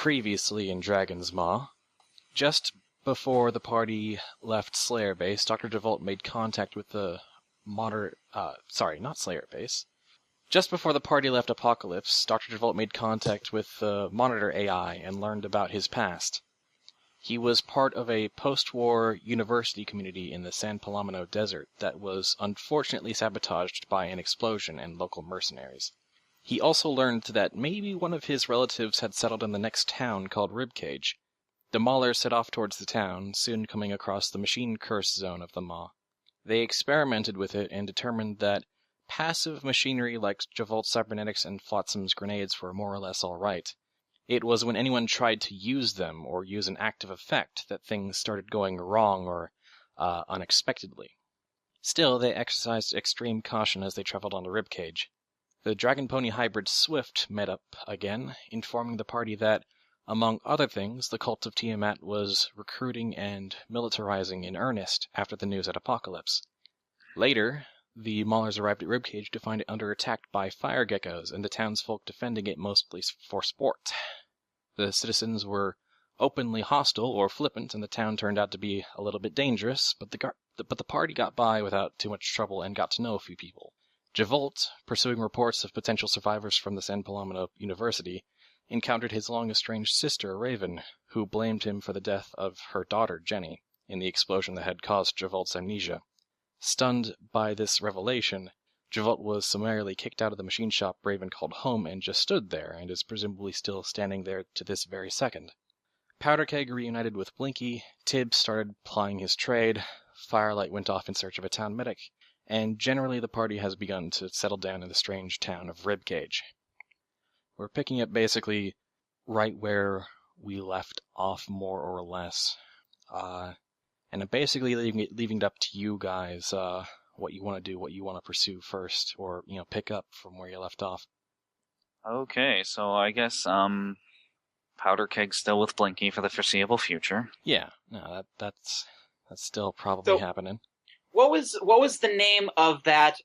Previously in Dragon's Maw, just before the party left Slayer Base, Dr. Devolt made contact with the not Slayer Base. Just before the party left Apocalypse, Dr. Devolt made contact with the Monitor AI and learned about his past. He was part of a post-war university community in the San Palomino Desert that was unfortunately sabotaged by an explosion and local mercenaries. He also learned that maybe one of his relatives had settled in the next town called Ribcage. The Maulers set off towards the town, soon coming across the machine curse zone of the Maw. They experimented with it and determined that passive machinery like Javolt's cybernetics and Flotsam's grenades were more or less alright. It was when anyone tried to use them or use an active effect that things started going wrong or unexpectedly. Still, they exercised extreme caution as they traveled on the Ribcage. The Dragon Pony hybrid Swift met up again, informing the party that, among other things, the cult of Tiamat was recruiting and militarizing in earnest after the news at Apocalypse. Later, the Maulers arrived at Ribcage to find it under attack by fire geckos and the townsfolk defending it mostly for sport. The citizens were openly hostile or flippant, and the town turned out to be a little bit dangerous, but the party got by without too much trouble and got to know a few people. Javolt, pursuing reports of potential survivors from the San Palomino University, encountered his long-estranged sister, Raven, who blamed him for the death of her daughter, Jenny, in the explosion that had caused Javolt's amnesia. Stunned by this revelation, Javolt was summarily kicked out of the machine shop Raven called home and just stood there, and is presumably still standing there to this very second. Powderkeg reunited with Blinky, Tibbs started plying his trade, Firelight went off in search of a town medic, and generally the party has begun to settle down in the strange town of Ribcage. We're picking up basically right where we left off, more or less. And I'm basically leaving it up to you guys, what you want to do, what you want to pursue first, or, pick up from where you left off. Okay, so I guess, Powderkeg's still with Blinky for the foreseeable future. Yeah, no, that's still probably happening. What was the name of that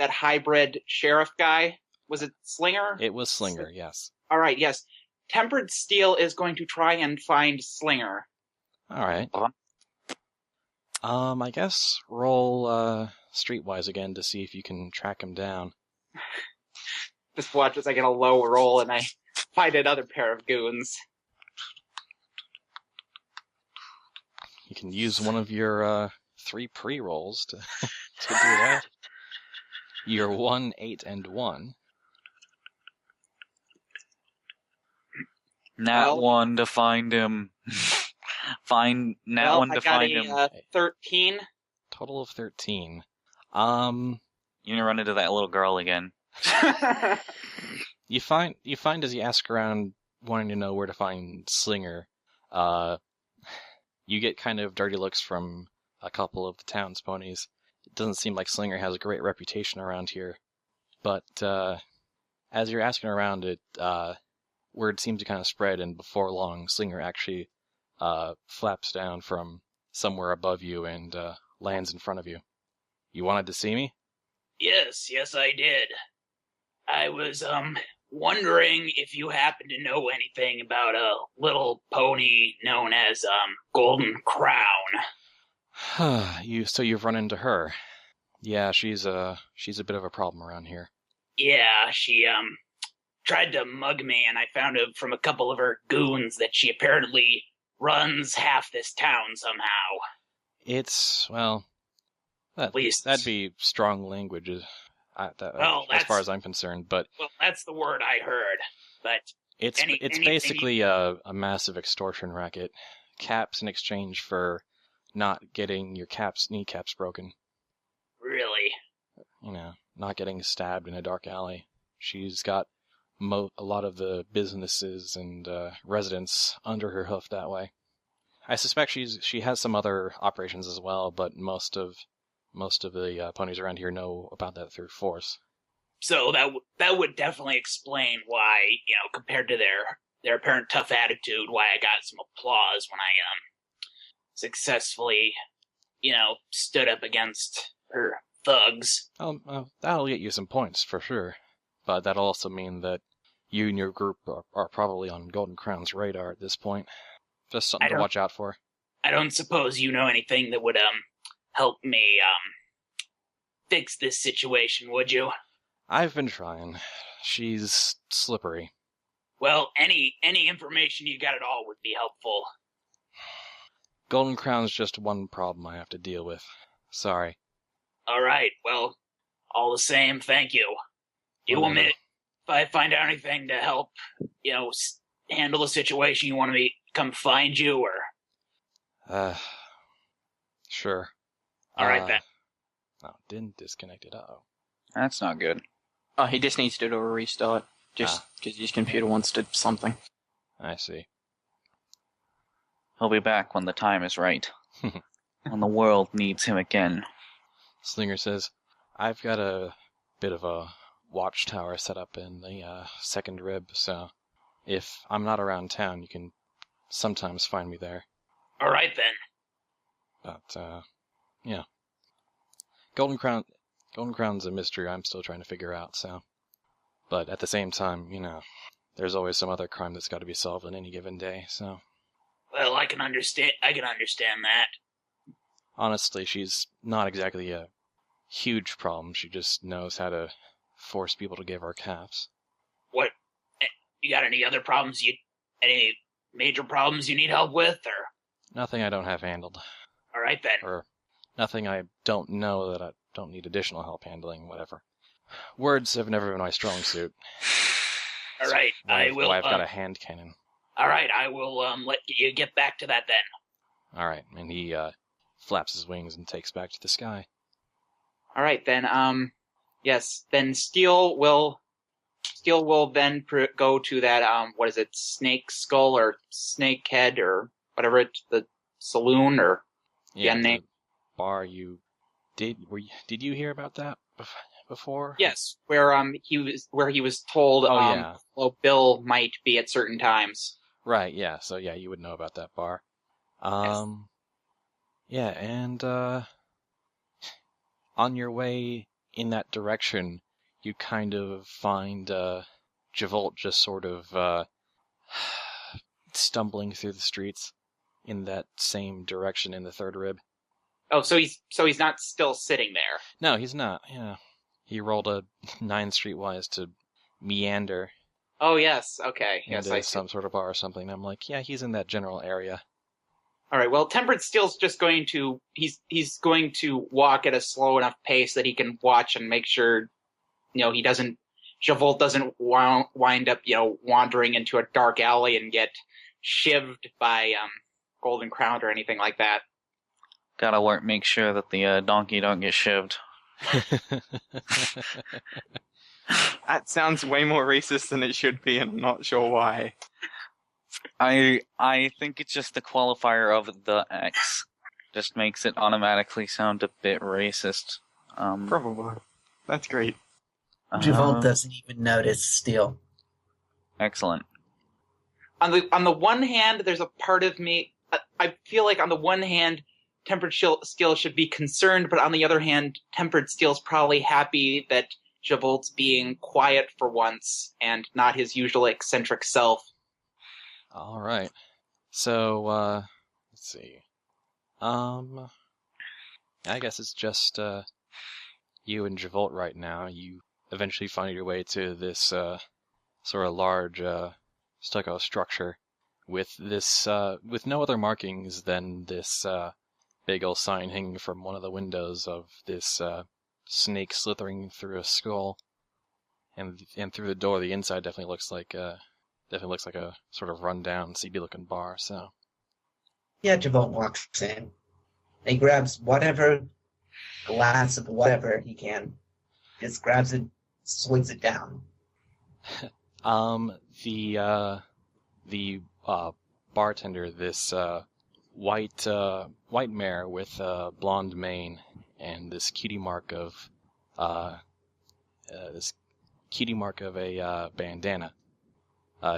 hybrid sheriff guy? Was it Slinger? It was Slinger, yes. All right, yes. Tempered Steel is going to try and find Slinger. All right. I guess roll Streetwise again to see if you can track him down. Just watch as I get a low roll and I find another pair of goons. You can use one of your 3 pre-rolls to do that. You're 1, 8, and 1. Nat 1 to find him. Find Nat 1 to find him. 13. Total of 13. You're gonna run into that little girl again. You find as you ask around, wanting to know where to find Slinger, you get kind of dirty looks from a couple of the town's ponies. It doesn't seem like Slinger has a great reputation around here, but as you're asking around it, word seems to kind of spread, and before long, Slinger actually flaps down from somewhere above you and lands in front of you. You wanted to see me? Yes, I did. I was, wondering if you happen to know anything about a little pony known as, Golden Crown. So you've run into her. Yeah, she's a bit of a problem around here. Yeah, she, tried to mug me, and I found out from a couple of her goons that she apparently runs half this town somehow. That'd be strong language, as far as I'm concerned, but... Well, that's the word I heard, but... It's basically a massive extortion racket. Caps in exchange for not getting your kneecaps broken. Really? Not getting stabbed in a dark alley. She's got a lot of the businesses and residents under her hoof that way. I suspect she has some other operations as well, but most of the ponies around here know about that through force. So that would definitely explain why, compared to their apparent tough attitude, why I got some applause when I successfully, stood up against her thugs. That'll get you some points for sure, but that'll also mean that you and your group are probably on Golden Crown's radar at this point. Just something to watch out for. I don't suppose you know anything that would help me fix this situation, would you? I've been trying. She's slippery. Well, any information you got at all would be helpful. Golden Crown's just one problem I have to deal with. Sorry. All right, well, all the same, thank you. Do you want me to, if I find out anything to help, handle the situation, you want me to come find you, or? Sure. All right, then. No, didn't disconnect it. Uh-oh. That's not good. Oh, he just needs to do a restart. Just because his computer wants to something. I see. He'll be back when the time is right. When the world needs him again. Slinger says, I've got a bit of a watchtower set up in the second rib, so if I'm not around town, you can sometimes find me there. All right, then. But, yeah. Golden Crown's a mystery I'm still trying to figure out, so. But at the same time, there's always some other crime that's got to be solved on any given day, so. Well, I can understand that. Honestly, she's not exactly a huge problem. She just knows how to force people to give her calves. What? You got any other problems? Any major problems you need help with, or? Nothing I don't have handled. All right, then. Or nothing I don't know that I don't need additional help handling, whatever. Words have never been my strong suit. All right, I will. I've got a hand cannon. All right, I will let you get back to that then. All right, and he flaps his wings and takes back to the sky. All right, then. Yes. Then Steel will then go to that. What is it? Snake Skull or Snake Head or whatever the saloon or Yeah, name. the bar you did. Did you hear about that before? Yes, where he was told yeah. Bill might be at certain times. Right. Yeah. So yeah, you would know about that bar. Yes. Yeah, and on your way in that direction, you kind of find Javolt just sort of stumbling through the streets in that same direction in the third rib. Oh, so he's not still sitting there. No, he's not. Yeah, he rolled a 9 streetwise to meander. Oh yes, okay, yes, into I see. some sort of bar or something. I'm like, yeah, he's in that general area. All right. Well, Tempered Steel's just going to he's going to walk at a slow enough pace that he can watch and make sure, Javolt doesn't wind up, wandering into a dark alley and get shivved by Golden Crown or anything like that. Gotta make sure that the donkey don't get shivved. That sounds way more racist than it should be, and I'm not sure why. I think it's just the qualifier of the X. Just makes it automatically sound a bit racist. Probably. That's great. Javolt doesn't even notice Steel. Excellent. On the one hand, there's a part of me. I feel like on the one hand, Tempered Steel should be concerned, but on the other hand, Tempered Steel's probably happy that Javolt's being quiet for once and not his usual eccentric self. All right. So, let's see. I guess it's just you and Javolt right now. You eventually find your way to this sort of large stucco structure with this with no other markings than this big old sign hanging from one of the windows of this snake slithering through a skull, and through the door. The inside definitely looks like a sort of rundown, seedy-looking bar. So Yeah, Javolt walks in. He grabs whatever glass of whatever he can. Just grabs it, swigs it down. The bartender, this white mare with blonde mane and this cutie mark of a bandana.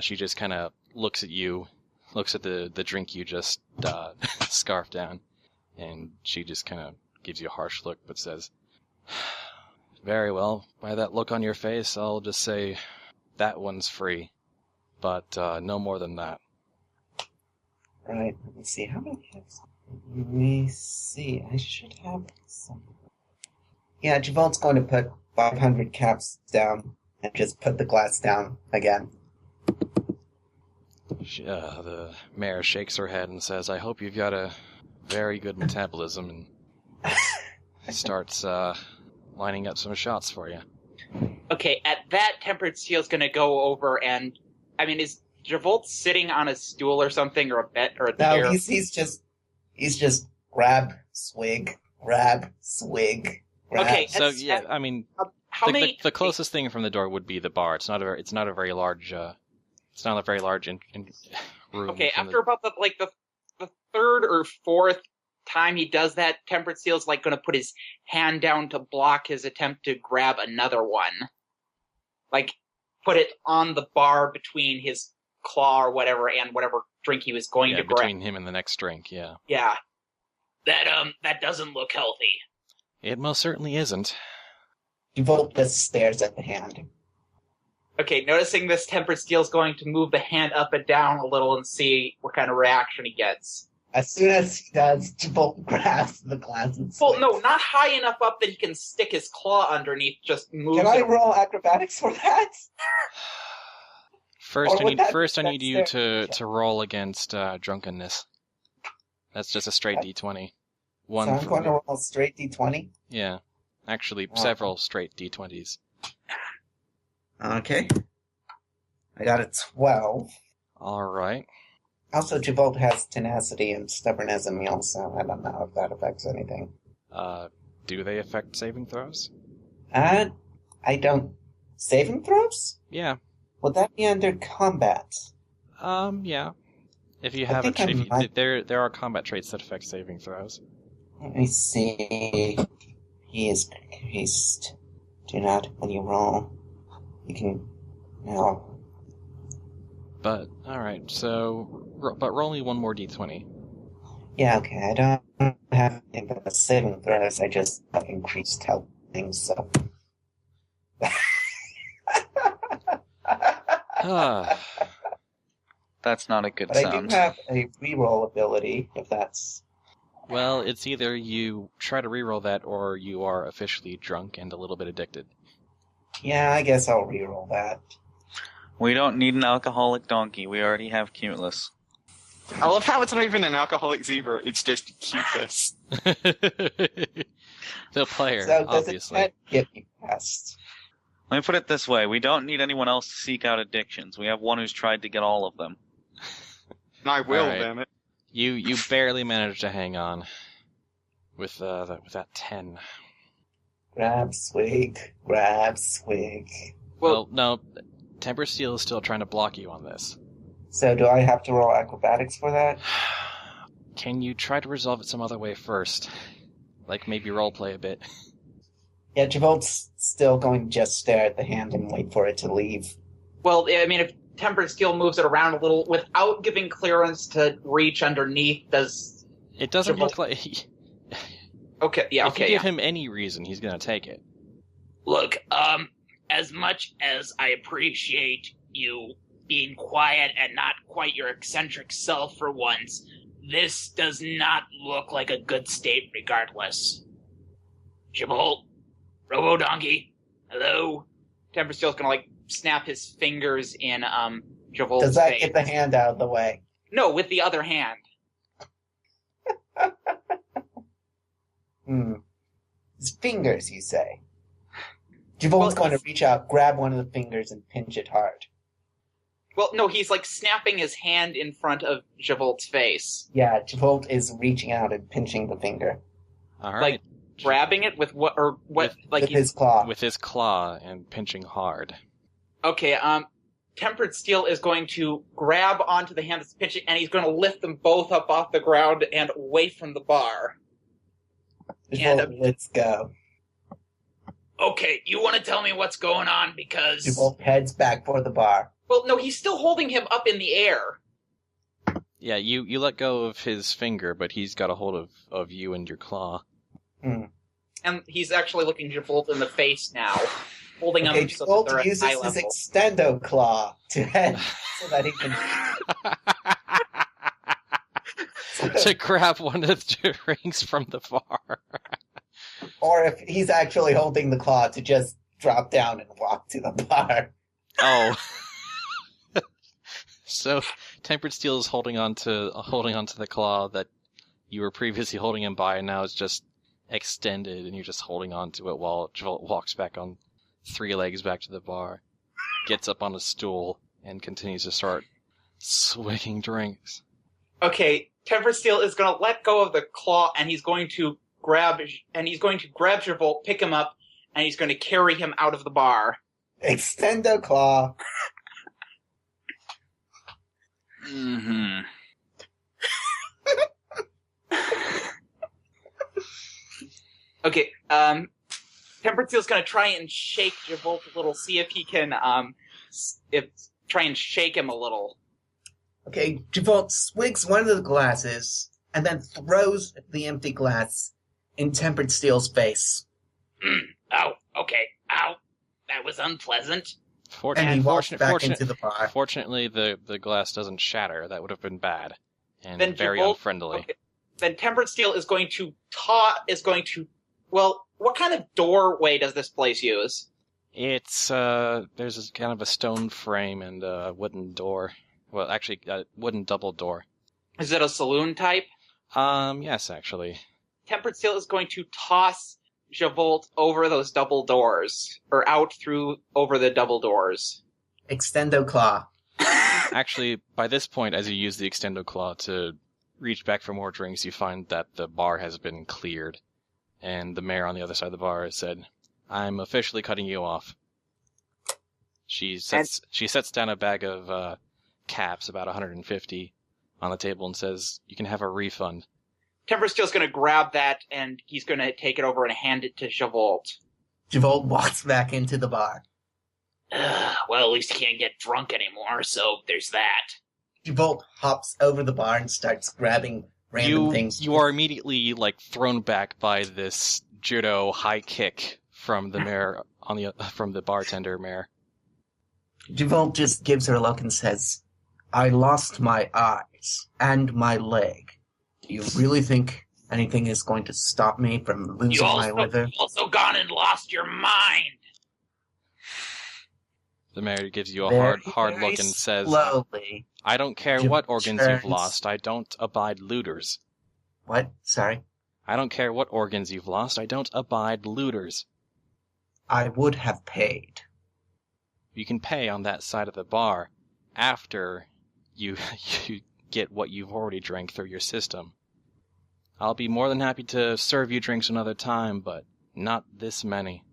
She just kind of looks at you, looks at the drink you just scarfed down, and she just kind of gives you a harsh look, but says, "Very well. By that look on your face, I'll just say, that one's free. But no more than that. Right, let me see. How many caps? Let me see. I should have some. Yeah, Javolt's going to put 500 caps down and just put the glass down again. The mayor shakes her head and says, I hope you've got a very good metabolism, and starts lining up some shots for you. Okay, at that, Tempered Steel's gonna go over and... I mean, is Javolt sitting on a stool or something, or a bed, or a chair? No, he's just grab, swig, grab, swig, grab. Okay, So, yeah, I mean, how many... the closest thing from the door would be the bar. It's not a very large room. Okay, from after about the third or fourth time he does that, Tempered Steel's like going to put his hand down to block his attempt to grab another one. Like, put it on the bar between his claw or whatever and whatever drink he was going to grab. between him and the next drink, yeah. Yeah. That doesn't look healthy. It most certainly isn't. Javolt just stares at the hand. Okay, noticing this, Tempered Steel's going to move the hand up and down a little and see what kind of reaction he gets. As soon as he does, Javolt grabs the glass and Well, swigs. no, not high enough up that he can stick his claw underneath, just moves Can I it. roll acrobatics for that? First, Or would I need you that's to roll against drunkenness. That's just a straight D20. One. So I'm for going the- to roll straight D20. Yeah, actually, Oh. several straight D20s. Okay. I got a 12. All right. Also, Javolt has tenacity and stubbornness in me also. I don't know if that affects anything. Do they affect saving throws? I don't... Saving throws? Yeah. Would that be under combat? Yeah. If you I have think I might- there are combat traits that affect saving throws. Let me see. He is increased. Do not, when you roll, you can... No. But all right. So, but roll me one more D20. Yeah, okay, I don't have anything but the saving throws. I just have increased health things, so... Ah. That's not a good But I sound. do have a reroll ability, if that's... Well, it's either you try to reroll that or you are officially drunk and a little bit addicted. Yeah, I guess I'll reroll that. We don't need an alcoholic donkey. We already have Cumulus. I love how it's not even an alcoholic zebra, it's just Cupus. The player, So does obviously. it get you past? Let me put it this way. We don't need anyone else to seek out addictions. We have one who's tried to get all of them. And I will, Alright. damn it. You barely managed to hang on with that 10. Grab, swig, grab, swig. Well, no, Temper Steel is still trying to block you on this. So do I have to roll acrobatics for that? Can you try to resolve it some other way first? Like maybe roleplay a bit. Yeah, Javolt's still going to just stare at the hand and wait for it to leave. Well, I mean, if Tempered Steel moves it around a little without giving clearance to reach underneath, does... It doesn't Jabolt- look like... Okay, yeah, if you okay, give yeah. him any reason, he's gonna take it. Look, as much as I appreciate you being quiet and not quite your eccentric self for once, this does not look like a good state regardless. Javolt? Robo-Donkey? Hello? Tempered Steel's gonna, like, snap his fingers in, Javolt's Does that face. get the hand out of the way? No, with the other hand. His fingers, you say? Javolt's going to reach out, grab one of the fingers, and pinch it hard. Well, no, he's, like, snapping his hand in front of Javolt's face. Yeah, Javolt is reaching out and pinching the finger All right. Like, grabbing it with what, or what, like, with he's... his claw. With his claw and pinching hard. Okay, Tempered Steel is going to grab onto the hand that's pinching, and he's going to lift them both up off the ground and away from the bar. Javolt, let's go. Okay, you want to tell me what's going on because... Javolt heads back for the bar. Well, no, he's still holding him up in the air. Yeah, you let go of his finger, but he's got a hold of you and your claw. And he's actually looking Javolt in the face now. holding Okay, them so that they're Jolt at uses eye his level. extendo claw to head so that he can. To grab one of the drinks from the bar. Or if he's actually holding the claw, to just drop down and walk to the bar. Oh. So, Tempered Steel is holding on to the claw that you were previously holding him by, and now it's just extended, and you're just holding on to it while Jolt walks back on 3 legs back to the bar, gets up on a stool, and continues to start swigging drinks. Okay, Tempered Steel is going to let go of the claw, and he's going to grab Javolt, pick him up, and he's going to carry him out of the bar. Extendo claw. Mm-hmm. Okay, Tempered Steel's going to try and shake Javolt a little, see if he can, try and shake him a little. Okay, Javolt swigs one of the glasses and then throws the empty glass in Tempered Steel's face. Oh, okay. Ow. That was unpleasant. And he walks back into the bar. Fortunately, the glass doesn't shatter. That would have been bad. And Then very Javolt- unfriendly. Okay. Then Tempered Steel is going to well, what kind of doorway does this place use? It's, there's kind of a stone frame and a wooden door. Well, actually, a wooden double door. Is it a saloon type? Yes, actually. Tempered Steel is going to toss Javolt over those double doors, or out over the double doors. Extendo claw. Actually, by this point, as you use the extendo claw to reach back for more drinks, you find that the bar has been cleared. And the mayor on the other side of the bar has said, "I'm officially cutting you off." She sets down a bag of caps, about 150, on the table and says, "You can have a refund." Tempered Steel's going to grab that, and he's going to take it over and hand it to Javolt. Javolt walks back into the bar. Well, at least he can't get drunk anymore, so there's that. Javolt hops over the bar and starts grabbing random things. You are immediately thrown back by this judo high kick from the mayor from the bartender mayor. Javolt just gives her a look and says, "I lost my eyes and my leg. Do you really think anything is going to stop me from losing my liver?" You also gone and lost your mind. The mayor gives you a hard look and says, slowly. "I don't care what organs you've lost. I don't abide looters." What? Sorry? "I don't care what organs you've lost. I don't abide looters." I would have paid. You can pay on that side of the bar after you get what you've already drank through your system. I'll be more than happy to serve you drinks another time, but not this many.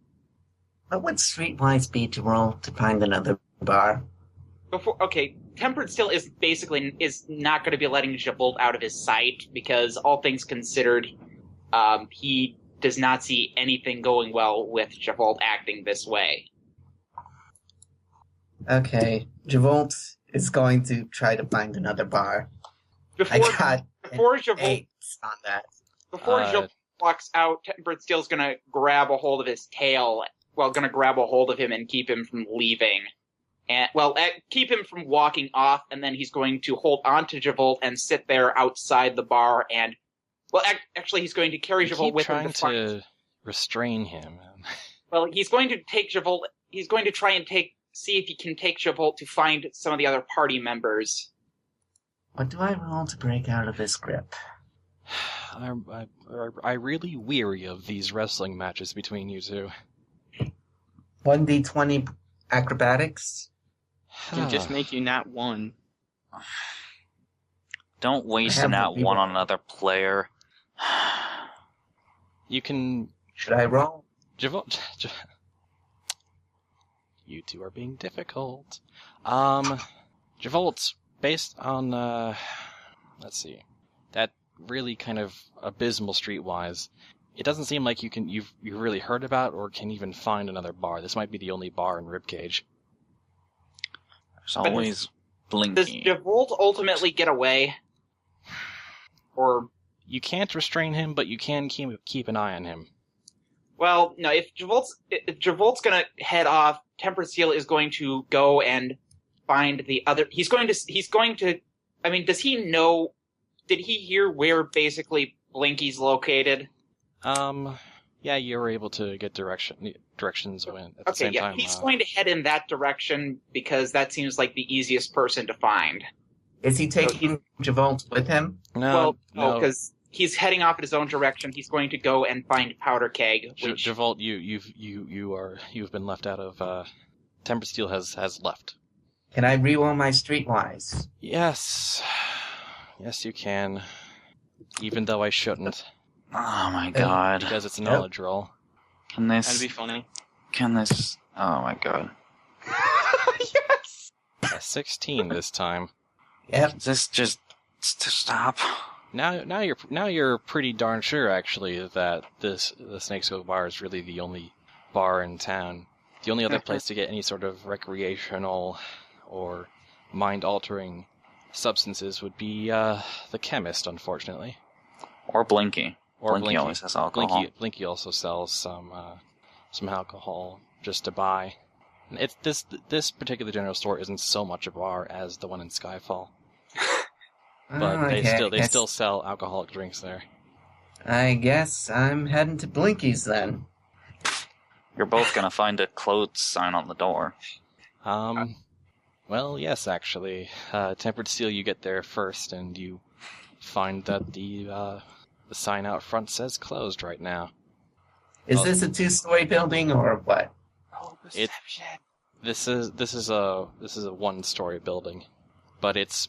What would Streetwise be to roll to find another bar? Tempered Steel is not going to be letting Javolt out of his sight, because all things considered, he does not see anything going well with Javolt acting this way. Okay, Javolt is going to try to find another bar. Before Javolt 8 on that. Javolt walks out, Tempered Steel's going to grab a hold of his tail. Going to grab a hold of him and keep him from leaving. Keep him from walking off, and then he's going to hold on to Javolt and sit there outside the bar, and, actually he's going to carry Javolt with him. Trying to restrain him. Well, he's going to take Javolt, he's going to try and see if he can take Javolt to find some of the other party members. What do I roll to break out of his grip? I really weary of these wrestling matches between you two. 1d20 acrobatics? Can just make you nat 1. Don't waste I a nat haven't 1 on rerolled. another player. You can... Should I roll? Javolt... You two are being difficult. Javolt, based on, let's see, that really kind of abysmal Streetwise, it doesn't seem like you've really heard about or can even find another bar. This might be the only bar in Ribcage. There's always Does Blinky. Javolt ultimately get away? Or... You can't restrain him, but you can keep an eye on him. Well, no. If Javolt's gonna head off, Tempered Steel is going to go and find the other. He's going to. I mean, does he know? Did he hear where basically Blinky's located? Yeah, you were able to get directions when at the same time. He's going to head in that direction because that seems like the easiest person to find. Is he taking Javolt with him? No, because he's heading off in his own direction. He's going to go and find Powder Keg. Which... Javolt, you've been left out of. Tempered Steel has left. Can I reroll my Streetwise? Yes, you can. Even though I shouldn't. Oh my god. Because it's a knowledge roll. That'd be funny. Oh my god. Yes! A 16 this time. Yep. Is this just to stop? Now you're pretty darn sure actually that the Snake's Cove Bar is really the only bar in town. The only other place to get any sort of recreational or mind-altering substances would be the chemist, unfortunately. Or Blinky. Or Blinky always has alcohol. Blinky also sells some alcohol just to buy. This particular general store isn't so much a bar as the one in Skyfall, but they still sell alcoholic drinks there. I guess I'm heading to Blinky's then. You're both gonna find a clothes sign on the door. Well, yes, actually. Tempered Steel, you get there first, and you find that the sign out front says closed right now. Is this a 2-story building or what? This is a 1-story building, but it's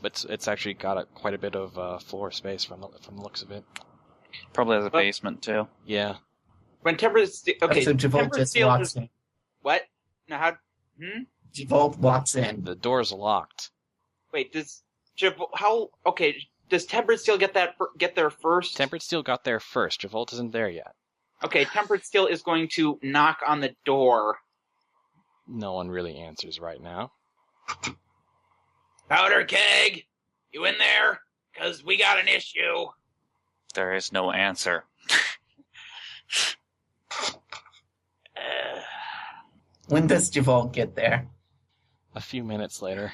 actually got quite a bit of floor space from the looks of it. Probably has a basement too. Yeah. When Tempered Steel, So Javolt just walks in. What? Now how? Javolt walks in. The door's locked. Wait, does Javolt? Does Tempered Steel get there first? Tempered Steel got there first. Javolt isn't there yet. Okay, Tempered Steel is going to knock on the door. No one really answers right now. Powder Keg, you in there? 'Cause we got an issue. There is no answer. When does Javolt get there? A few minutes later.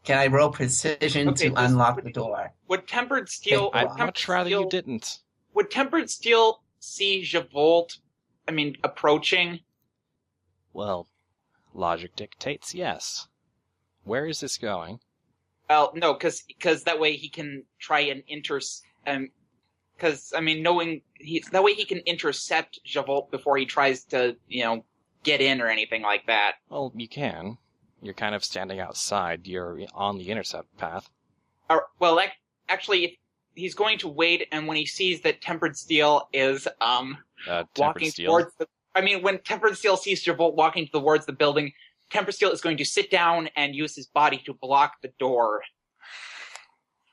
Can I roll precision to unlock the door? Would Tempered Steel? I'd much rather you didn't. Would Tempered Steel see Javolt? Approaching. Well, logic dictates yes. Where is this going? Well, no, because that way he can try and that way he can intercept Javolt before he tries to, get in or anything like that. Well, you can. You're kind of standing outside. You're on the intercept path. Actually, if he's going to wait, and when he sees that Tempered Steel is walking towards when Tempered Steel sees Javolt walking towards the building, Tempered Steel is going to sit down and use his body to block the door.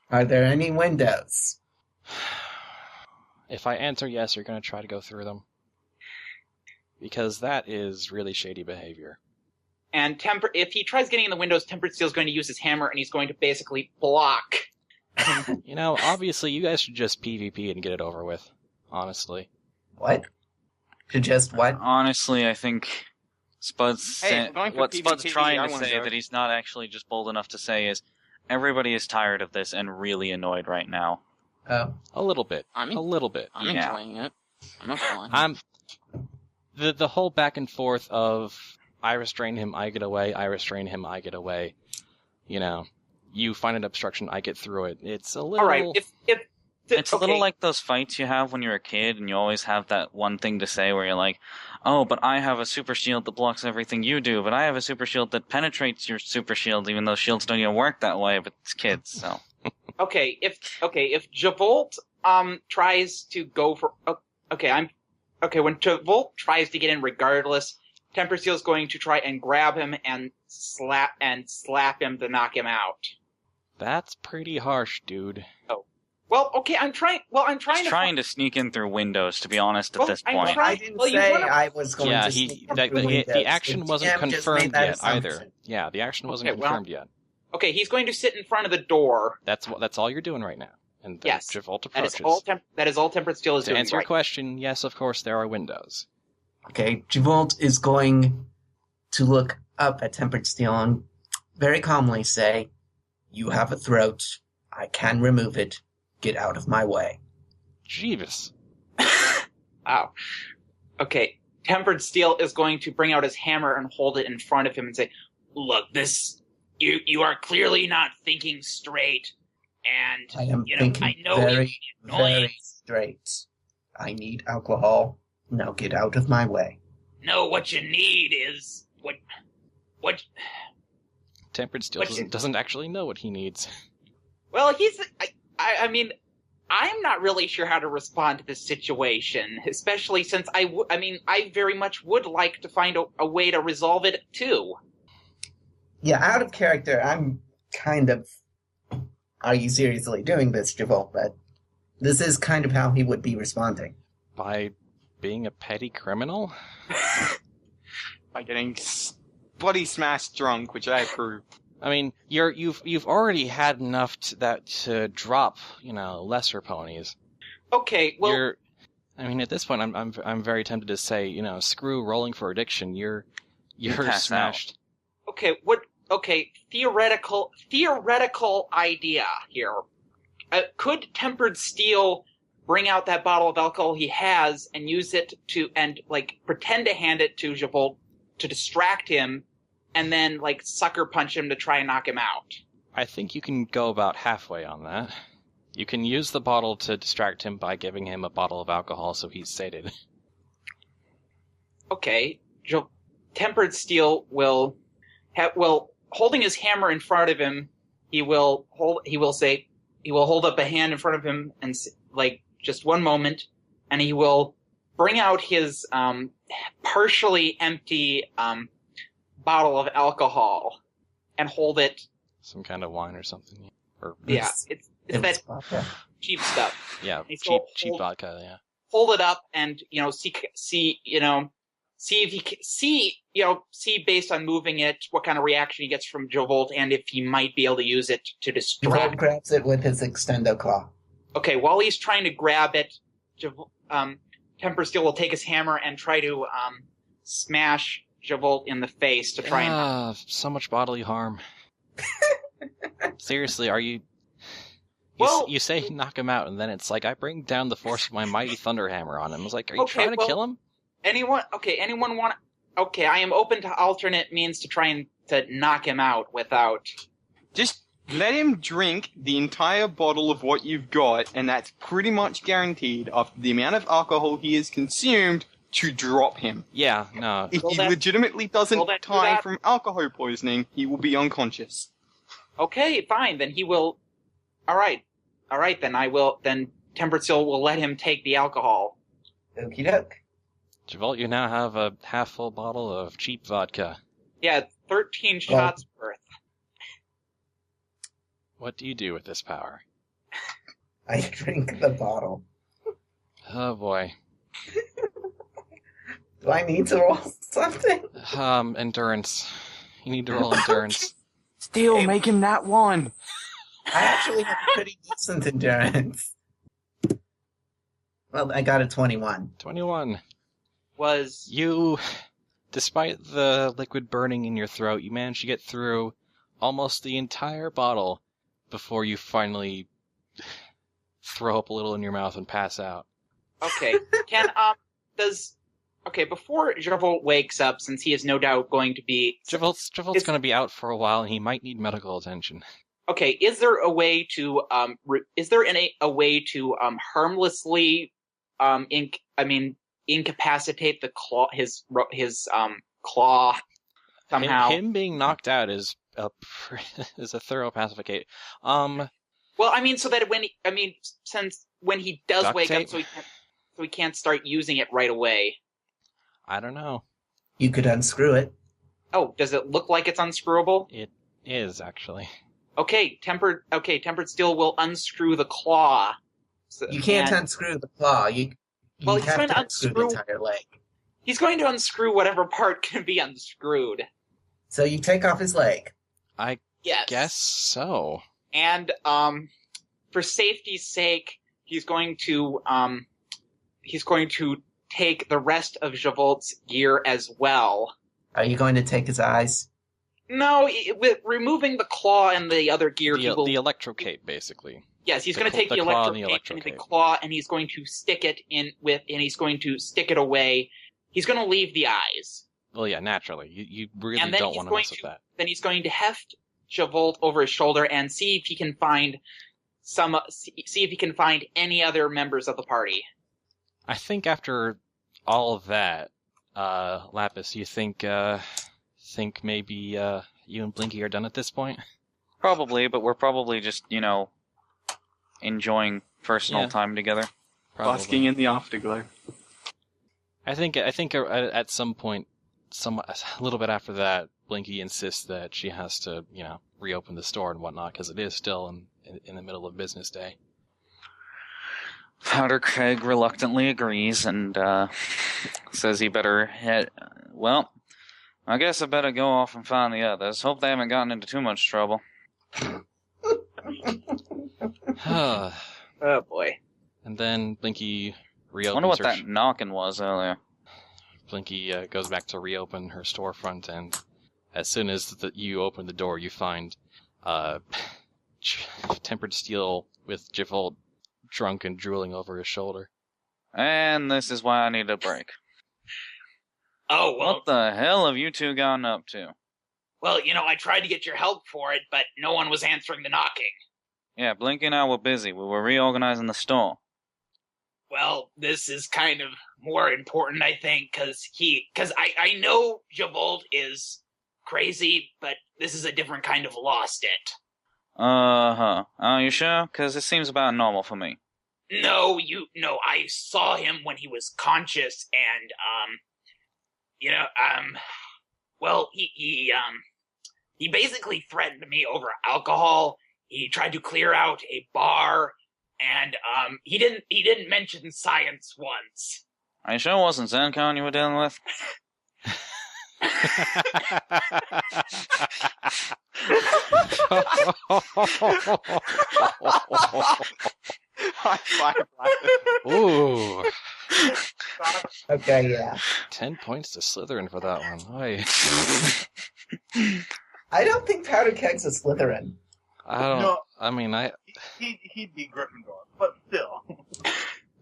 Are there any windows? If I answer yes, you're going to try to go through them. Because that is really shady behavior. And if he tries getting in the windows, Tempered Steel is going to use his hammer, and he's going to basically block. Obviously, you guys should just PvP and get it over with. Honestly. What? To just what? Honestly, I think Spud's what Spud's PvP, trying to say that he's not actually just bold enough to say is everybody is tired of this and really annoyed right now. Oh. A little bit. I'm Yeah. enjoying it. I'm fine. The whole back and forth of I restrain him, I get away, I restrain him, I get away. You find an obstruction, I get through it. It's a little... All right, It's a little like those fights you have when you're a kid and you always have that one thing to say where you're like, oh, but I have a super shield that blocks everything you do, but I have a super shield that penetrates your super shield, even though shields don't even work that way, but it's kids, so... If Javolt tries to go for when Javolt tries to get in regardless, Tempered Steel is going to try and grab him and slap him to knock him out. That's pretty harsh, dude. Oh. Well, okay, I'm trying He's trying to sneak in through windows, to be honest, at this point. I didn't say I was going to sneak through windows. The action wasn't GM just confirmed made that yet either. assumption. Yeah, the action wasn't confirmed yet. Okay, he's going to sit in front of the door. That's all you're doing right now. And then Yes. Javolt That approaches. is all Tempered Steel is To doing. answer your Right. question, yes, of course, there are windows. Okay, Javolt is going to look up at Tempered Steel and very calmly say, "You have a throat. I can remove it. Get out of my way." Jeeves. Wow. Okay, Tempered Steel is going to bring out his hammer and hold it in front of him and say, Look, you are clearly not thinking straight, and I am I thinking know very, it's annoying. very straight. I need alcohol. Now get out of my way. No, what you need is what Tempered Steel doesn't actually know what he needs. well, I mean, I'm not really sure how to respond to this situation, especially since I very much would like to find a way to resolve it too. Yeah, out of character, I'm kind of... Are you seriously doing this, Javolt? But this is kind of how he would be responding. By being a petty criminal? By getting body smashed drunk, which I approve. I mean, you've already had enough to drop, lesser ponies. Okay, well, at this point, I'm very tempted to say, screw rolling for addiction. You're pass smashed. Okay, theoretical idea here. Could Tempered Steel bring out that bottle of alcohol he has and use it pretend to hand it to Javolt to distract him, and then sucker punch him to try and knock him out? I think you can go about halfway on that. You can use the bottle to distract him by giving him a bottle of alcohol so he's sated. Okay, Tempered Steel will holding his hammer in front of him, he will hold up a hand in front of him and just one moment, and he will bring out his partially empty bottle of alcohol and hold it. Some kind of wine or something. Yeah, it's that cheap stuff. Yeah, cheap vodka. Yeah. Hold it up and see based on moving it what kind of reaction he gets from Javolt and if he might be able to use it to distract. Javolt grabs it with his extendo claw. Okay, while he's trying to grab it, Tempered Steel will take his hammer and try to smash Javolt in the face to try and... so much bodily harm. Seriously, are you... You say knock him out, and then it's like, I bring down the force of my mighty thunder hammer on him. I was like, are you trying to kill him? Anyone want... Okay, I am open to alternate means to try and to knock him out without... Just let him drink the entire bottle of what you've got, and that's pretty much guaranteed after the amount of alcohol he has consumed to drop him. Yeah, no. If he legitimately doesn't die from alcohol poisoning, he will be unconscious. Okay, fine, then he will... Alright, then I will... Then Tempered Steel will let him take the alcohol. Okie doke. Javolt, you now have a half-full bottle of cheap vodka. Yeah, 13 shots worth. What do you do with this power? I drink the bottle. Oh boy. Do I need to roll something? Endurance. You need to roll endurance. Still, make him that one. I actually have pretty decent endurance. Well, I got a 21. 21. You, despite the liquid burning in your throat, you managed to get through almost the entire bottle before you finally throw up a little in your mouth and pass out. Okay. Before Javolt wakes up, since he is no doubt going to be... Javolt's going to be out for a while, and he might need medical attention. Okay, is there a way to, harmlessly, incapacitate the claw, his claw somehow? Him being knocked out is a thorough pacificate. Well, so that since when he does wake up, so he can't start using it right away. I don't know. You could unscrew it. Oh, does it look like it's unscrewable? It is, actually. Okay, Tempered Steel will unscrew the claw. You can't unscrew the claw. You he's have going to to unscrew the entire leg. He's going to unscrew whatever part can be unscrewed. So you take off his leg. I guess so. And for safety's sake, he's going to take the rest of Javolt's gear as well. Are you going to take his eyes? No, with removing the claw and the other gear, he will... The electrocape, basically. Yes, he's going to take the claw and the electrocape and the claw, and he's going to stick it away. He's going to leave the eyes. Well, yeah, naturally. You really And then don't he's want to going mess with that. Then he's going to heft Javolt over his shoulder and see if he can find any other members of the party. I think after all of that, Lapis, you think maybe you and Blinky are done at this point? Probably, but we're probably just, enjoying personal time together. Probably. Basking in the afterglow. I think at some point, a little bit after that, Blinky insists that she has to, reopen the store and whatnot, because it is still in the middle of business day. Powderkeg reluctantly agrees and says he better head. Well, I guess I better go off and find the others. Hope they haven't gotten into too much trouble. Oh boy. And then Blinky reopens I wonder what that knocking was earlier. Blinky goes back to reopen her storefront, and as soon as you open the door, you find Tempered Steel with Javolt drunk and drooling over his shoulder. And this is why I need a break. Oh, well. What the hell have you two gotten up to? Well, I tried to get your help for it, but no one was answering the knocking. Yeah, Blinky and I were busy. We were reorganizing the store. Well, this is kind of more important, I think, because I know Javolt is crazy, but this is a different kind of lost it. Are you sure? Because it seems about normal for me. No, I saw him when he was conscious, and, well, he basically threatened me over alcohol. He tried to clear out a bar, and, he didn't mention science once. Are you sure it wasn't ZenCon you were dealing with? High five, Lapis. Ooh. Okay, yeah. 10 points to Slytherin for that one. Oy. I don't think Powder Keg's a Slytherin. I don't. No. I mean, He'd be Gryffindor, but still.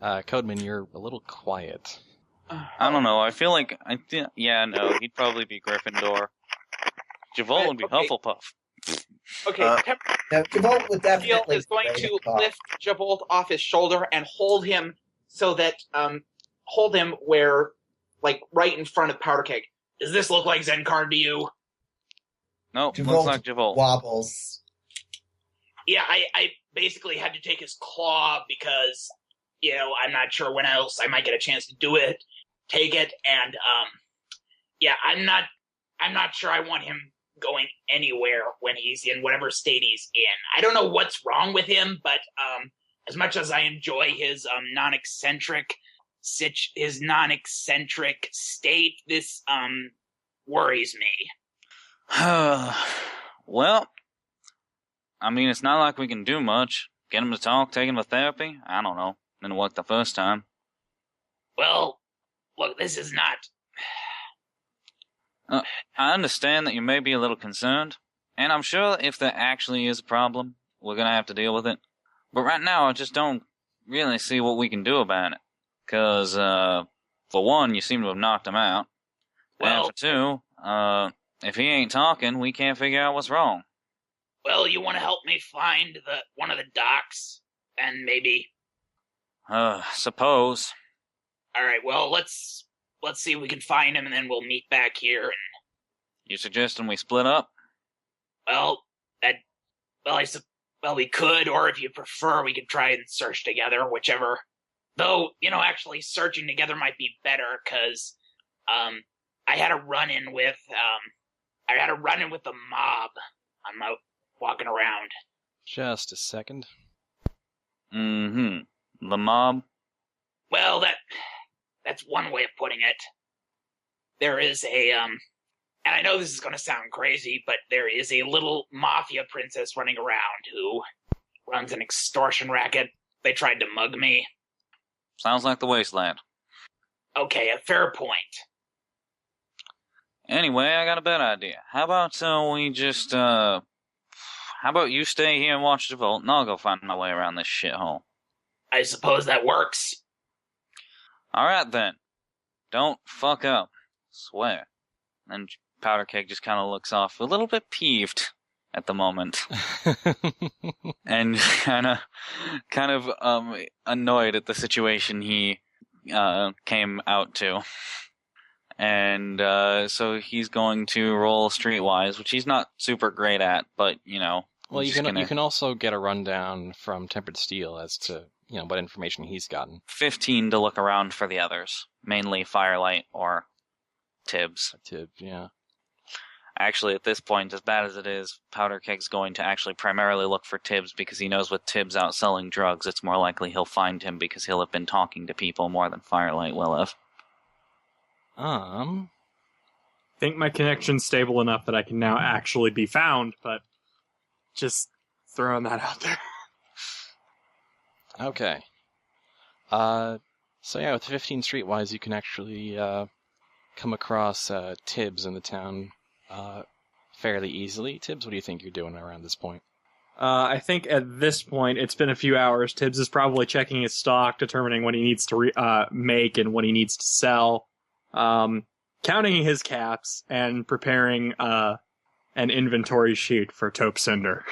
Codeman, you're a little quiet. I don't know. I feel like he'd probably be Gryffindor. Javolt would be Okay. Hufflepuff. Okay, Now, Javolt would Steel definitely is going to Ravenclaw. lift Javolt off his shoulder and hold him so that hold him where, like, right in front of Powderkeg. Does this look like Zenkarn to you? Nope, Javolt looks like Javolt. wobbles. Yeah, I basically had to take his claw because, I'm not sure when else I might get a chance to do it, take it, and, I'm not sure I want him going anywhere when he's in whatever state he's in. I don't know what's wrong with him, but, as much as I enjoy his, non-eccentric state, this, worries me. Well, I mean, it's not like we can do much. Get him to talk, take him to therapy? I don't know. Didn't work the first time. Well, look, this is not... I understand that you may be a little concerned, and I'm sure if there actually is a problem, we're gonna have to deal with it. But right now, I just don't really see what we can do about it. 'Cause, for one, you seem to have knocked him out. Well- And for two, if he ain't talking, we can't figure out what's wrong. Well, you want to help me find one of the docs? And maybe... Suppose. Alright, well, let's see if we can find him, and then we'll meet back here, and... You suggesting we split up? we could, or if you prefer, we could try and search together, whichever. Though, actually searching together might be better, because, I had a run-in with the mob on my walking around. Just a second. Mm-hmm. The mob? Well, that's one way of putting it. There is and I know this is going to sound crazy, but there is a little mafia princess running around who runs an extortion racket. They tried to mug me. Sounds like the wasteland. Okay, a fair point. Anyway, I got a better idea. How about how about you stay here and watch the vault, and I'll go find my way around this shithole. I suppose that works. Alright then. Don't fuck up. Swear. And Powder Keg just kind of looks off, a little bit peeved at the moment. And kind of annoyed at the situation he came out to. And so he's going to roll Streetwise, which he's not super great at, but, you know. Well, you can also get a rundown from Tempered Steel as to, you know, what information he's gotten. 15 to look around for the others. Mainly Firelight or Tibbs. Tibbs, yeah. Actually, at this point, as bad as it is, Powder Keg's going to actually primarily look for Tibbs because he knows with Tibbs out selling drugs, it's more likely he'll find him because he'll have been talking to people more than Firelight will have. I think my connection's stable enough that I can now actually be found, but just throwing that out there. Okay. So yeah, with 15 Streetwise, you can actually come across Tibbs in the town fairly easily. Tibbs, what do you think you're doing around this point? I think at this point, it's been a few hours. Tibbs is probably checking his stock, determining what he needs to make and what he needs to sell, counting his caps, and preparing an inventory sheet for Taupe Cinder.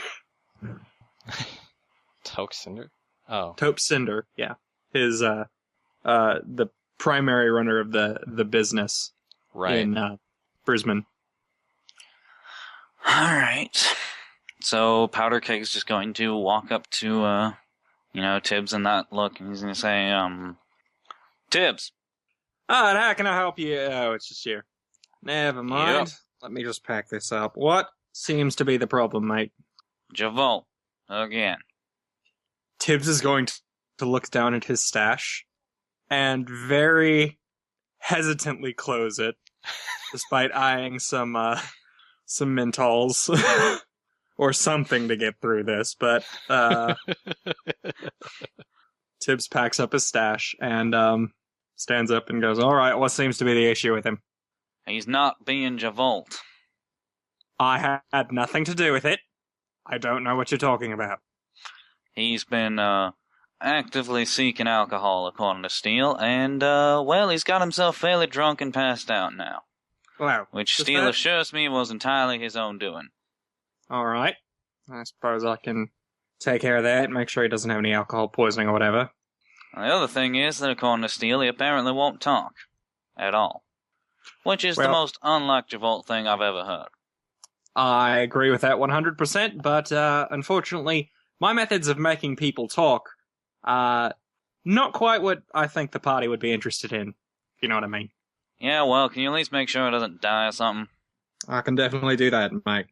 Taupe Cinder? Oh. Taupe Cinder, yeah. His, the primary runner of the business in Brisbane. Alright. So Powder Keg's just going to walk up to, Tibbs and that look, and he's going to say, Tibbs! And how can I help you? Oh, it's just you. Never mind. Yep. Let me just pack this up. What seems to be the problem, mate? Javolt. Again. Tibbs is going to look down at his stash and very hesitantly close it, despite eyeing some menthols or something to get through this. But Tibbs packs up his stash and stands up and goes, "All right, what seems to be the issue with him?" He's not being Javolt. I had nothing to do with it. I don't know what you're talking about. He's been actively seeking alcohol, according to Steele, and he's got himself fairly drunk and passed out now. Well, which Steele assures me was entirely his own doing. All right. I suppose I can take care of that and make sure he doesn't have any alcohol poisoning or whatever. The other thing is that, according to Steele, he apparently won't talk. At all. Which is the most unlike Javolt thing I've ever heard. I agree with that 100%, but unfortunately, my methods of making people talk are not quite what I think the party would be interested in, if you know what I mean. Yeah, well, can you at least make sure it doesn't die or something? I can definitely do that, mate.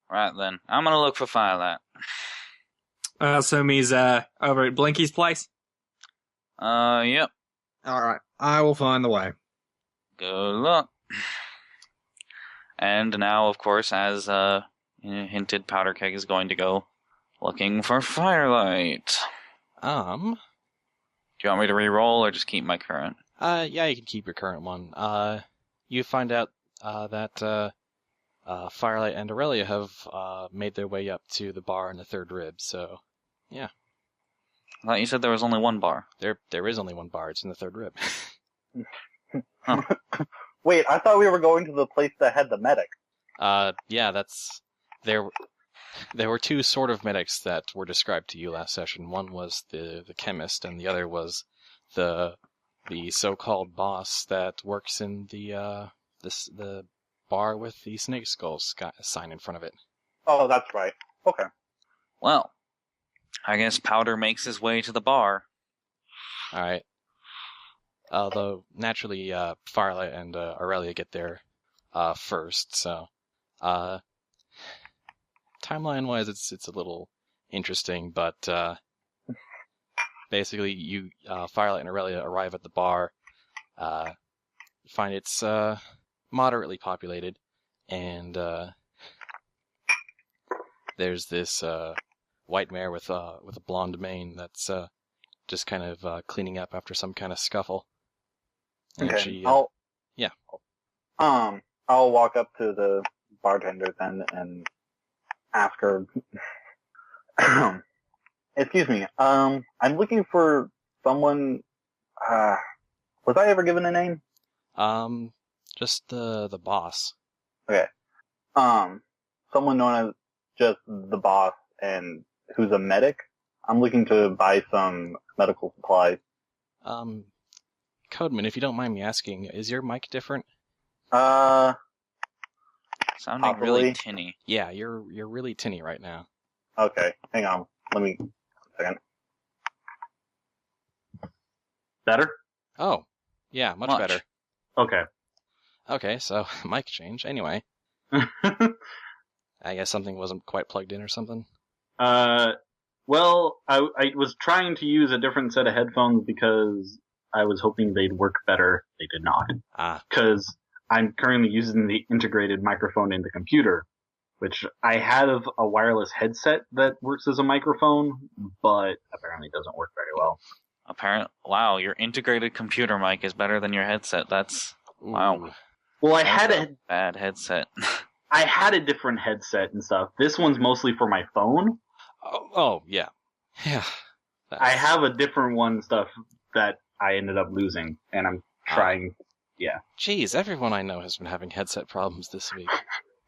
Right then. I'm gonna look for Firelight. So me's over at Blinky's place? Yep. Alright, I will find the way. Good luck. And now, of course, as hinted, Powder Keg is going to go looking for Firelight. Do you want me to re-roll or just keep my current? Yeah, you can keep your current one. You find out that Firelight and Aurelia have made their way up to the bar in the Third Rib, so yeah. I thought you said there was only one bar. There is only one bar. It's in the Third Rib. Huh. Wait, I thought we were going to the place that had the medic. Yeah, there were two sort of medics that were described to you last session. One was the chemist, and the other was the so-called boss that works in the bar with the snake skull sign in front of it. Oh, that's right. Okay. Well, I guess Powder makes his way to the bar. All right. Although naturally, Firelight and Aurelia get there first, so timeline-wise, it's a little interesting, but basically, you Firelight and Aurelia arrive at the bar, find it's moderately populated, and there's this white mare with a blonde mane that's just kind of cleaning up after some kind of scuffle. And Okay. she, I'll I'll walk up to the bartender then and ask her. Excuse me. I'm looking for someone. Was I ever given a name? just the boss. Okay. Someone known as just the boss and who's a medic. I'm looking to buy some medical supplies. Codeman, if you don't mind me asking, is your mic different? Sounding Possibly. really tinny. Yeah, you're really tinny right now. Okay. Hang on. Let me. A second. Better? Oh, yeah, much Much. better. Okay. Okay, so mic change. Anyway, I guess something wasn't quite plugged in or something. Well, I was trying to use a different set of headphones because I was hoping they'd work better. They did not. Ah, Because I'm currently using the integrated microphone in the computer, which I have a wireless headset that works as a microphone, but apparently doesn't work very well. Wow, your integrated computer mic is better than your headset. That's wow. ooh. Well, I That's had a bad headset. I had a different headset and stuff. This one's mostly for my phone. Oh, yeah. Yeah. I have a different one and stuff that I ended up losing, and I'm trying. Geez, everyone I know has been having headset problems this week.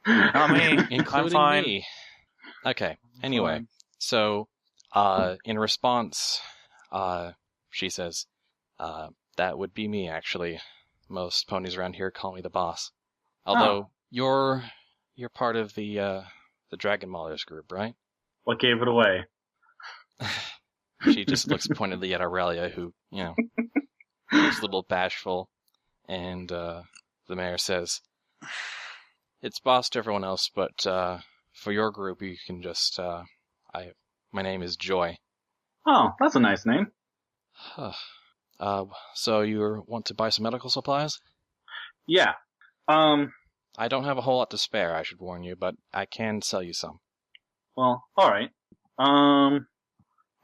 Not me. Including I'm fine. me. Okay, anyway. fine. So, in response, she says, that would be me, actually. Most ponies around here call me the boss. Although, you're part of the Dragon Maulers group, right? What gave it away? She just looks pointedly at Aurelia, who, looks a little bashful. And, the mayor says, it's boss to everyone else, but, for your group, you can just, my name is Joy. Oh, that's a nice name. So you want to buy some medical supplies? Yeah. I don't have a whole lot to spare, I should warn you, but I can sell you some. Well, alright. I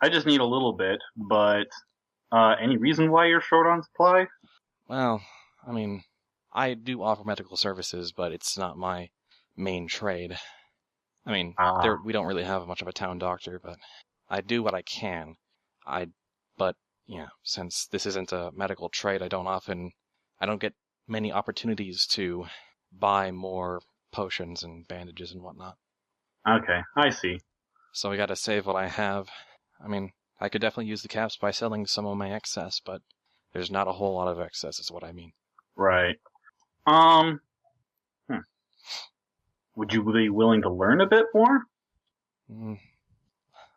just need a little bit, but, any reason why you're short on supply? Well, I mean, I do offer medical services, but it's not my main trade. I mean, we don't really have much of a town doctor, but I do what I can. But, since this isn't a medical trade, I don't get many opportunities to buy more potions and bandages and whatnot. Okay, I see. So I gotta save what I have. I mean, I could definitely use the caps by selling some of my excess, but there's not a whole lot of excess, is what I mean. Right. Would you be willing to learn a bit more?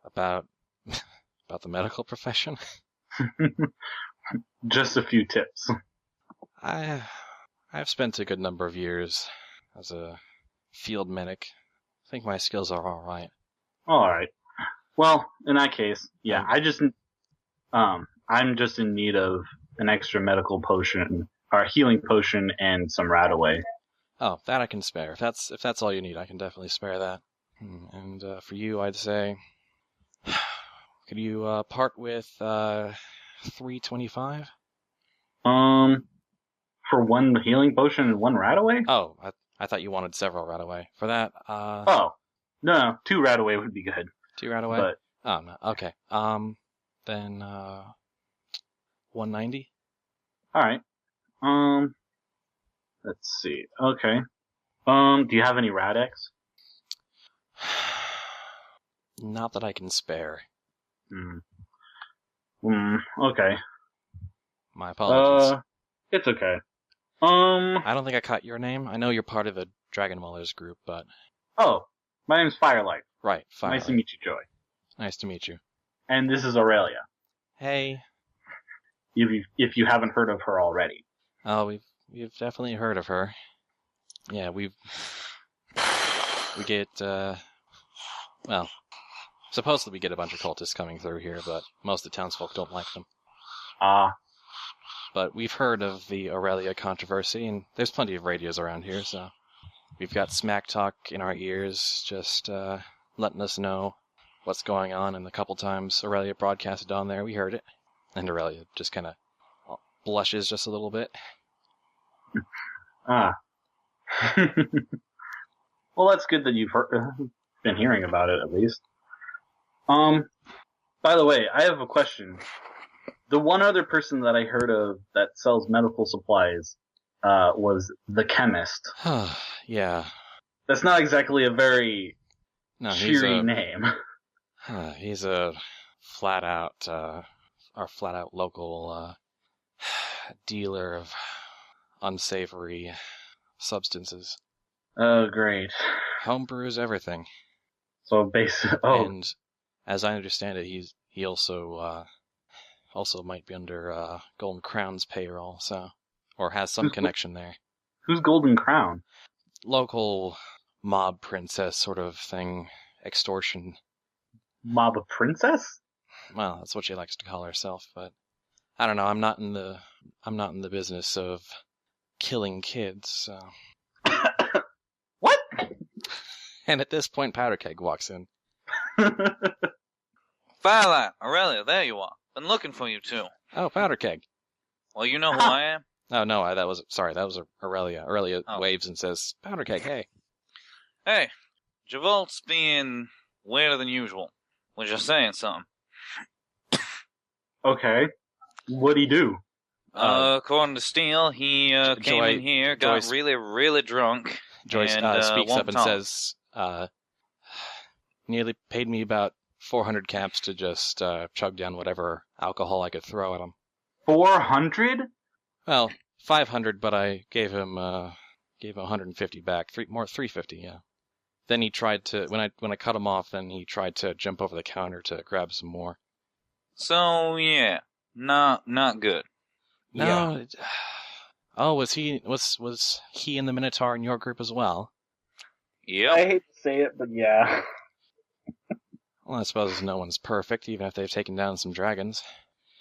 About the medical profession? Just a few tips. I've spent a good number of years as a field medic. I think my skills are alright. Alright. Well, in that case, yeah, I'm just in need of an extra medical potion, or healing potion, and some Radaway. Oh, that I can spare. If that's all you need, I can definitely spare that. And for you, I'd say, could you part with $3.25? For one healing potion and one Radaway? Oh, I thought you wanted several Radaway. For that, Oh, no, 2 Radaway would be good. 2 Radaway? But oh no, okay. Then $1.90. all right. Let's see. Okay. Do you have any Radex? Not that I can spare. Okay. My apologies. It's okay. I don't think I caught your name. I know you're part of the Dragon Maulers group, but... Oh, my name's Firelight. Right, Firelight. Nice to meet you, Joy. Nice to meet you. And this is Aurelia. Hey. If you haven't heard of her already. Oh, we've definitely heard of her. Yeah, we get, well, supposedly we get a bunch of cultists coming through here, but most of the townsfolk don't like them. But we've heard of the Aurelia controversy, and there's plenty of radios around here, so we've got smack talk in our ears, just letting us know what's going on, and a couple times Aurelia broadcasted on there, we heard it. And Aurelia just kind of blushes just a little bit. Ah. Well, that's good that you've been hearing about it, at least. By the way, I have a question. The one other person that I heard of that sells medical supplies was the chemist. Yeah. That's not exactly a very cheery he's name. he's a flat out local dealer of unsavory substances. Oh, great. Homebrews everything. So basically, And as I understand it, he also might be under Golden Crown's payroll, or has some connection there. Who's Golden Crown? Local mob princess sort of thing, extortion. Mob princess? Well, that's what she likes to call herself, but I don't know. I'm not in the business of killing kids. So. What? And at this point, Powder Keg walks in. Firelight, Aurelia, there you are. Been looking for you too. Oh, Powder Keg. Well, you know who I am. Oh no, that was Aurelia. Aurelia waves and says, "Powder Keg, hey." Hey, Javolt's being weirder than usual. Was just saying something. Okay. What'd he do? According to Steele, he came in here, got Joyce, really, really drunk. Joyce and, speaks won't up and talk. says, nearly paid me about 400 caps to just chug down whatever alcohol I could throw at him. 400? Well, 500, but I gave him 150 back. 350, yeah. Then he tried to when I cut him off, then he tried to jump over the counter to grab some more. So yeah, not good. No. Yeah. Oh, was he in the Minotaur in your group as well? Yep. I hate to say it, but yeah. Well, I suppose no one's perfect, even if they've taken down some dragons.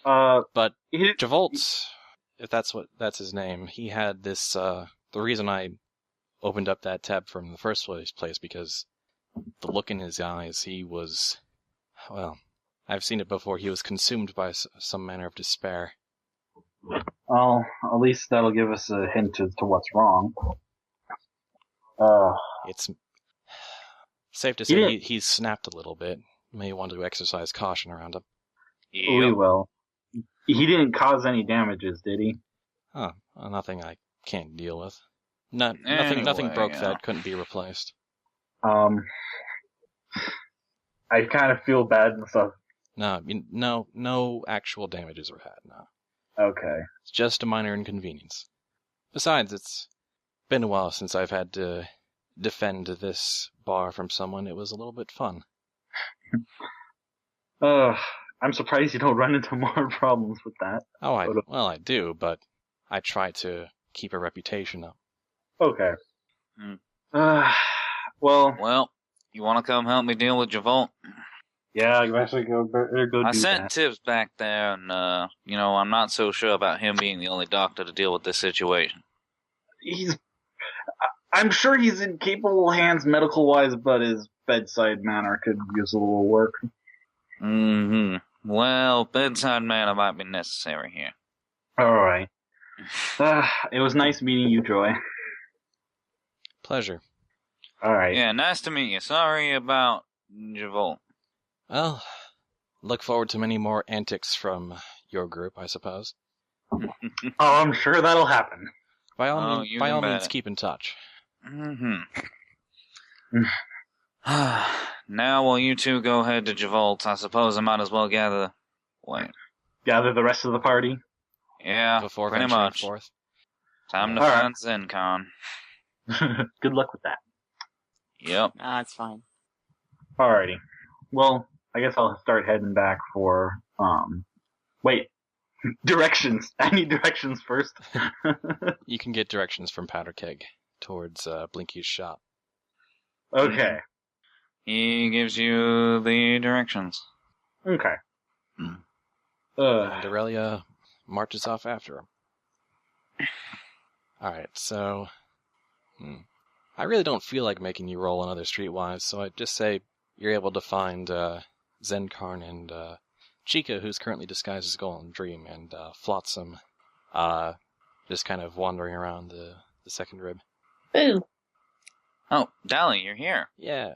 But Javolt, if that's his name, he had this. The reason I opened up that tab from the first place because the look in his eyes, he was, well, I've seen it before. He was consumed by some manner of despair. Well, at least that'll give us a hint as to what's wrong. It's safe to say he's snapped a little bit. May want to exercise caution around him. Yep. We will. He didn't cause any damages, did he? Huh. Well, nothing I can't deal with. Nothing broke that couldn't be replaced. I kind of feel bad and stuff. No actual damages were had, no. Okay. It's just a minor inconvenience. Besides, it's been a while since I've had to defend this bar from someone. It was a little bit fun. I'm surprised you don't run into more problems with that. Oh, I do, but I try to keep a reputation up. Okay. Well, you want to come help me deal with Javolt? Yeah, you actually go I do sent that. Tibbs back there, and I'm not so sure about him being the only doctor to deal with this situation. I'm sure he's in capable hands medical-wise, but his bedside manner could use a little work. Mm-hmm. Well, bedside manner might be necessary here. Alright. It was nice meeting you, Joy. Pleasure. Alright. Yeah, nice to meet you. Sorry about Javolt. Well, look forward to many more antics from your group, I suppose. I'm sure that'll happen. By all means, keep in touch. Mm-hmm. Now, while you two go ahead to Javolt, I suppose I might as well gather the rest of the party? Yeah, before pretty venturing much. forth. Time to find ZenCon. Good luck with that. Yep. It's fine. Alrighty. Well, I guess I'll start heading back for, wait. Directions. I need directions first. You can get directions from Powder Keg towards Blinky's shop. Okay. He gives you the directions. Okay. And Aurelia marches off after him. Alright, so... I really don't feel like making you roll another Streetwise, so I'd just say you're able to find Zenkarn and Chica, who's currently disguised as Golden Dream, and Flotsam just kind of wandering around the second rib. Ooh, Oh, Dally, you're here. Yeah.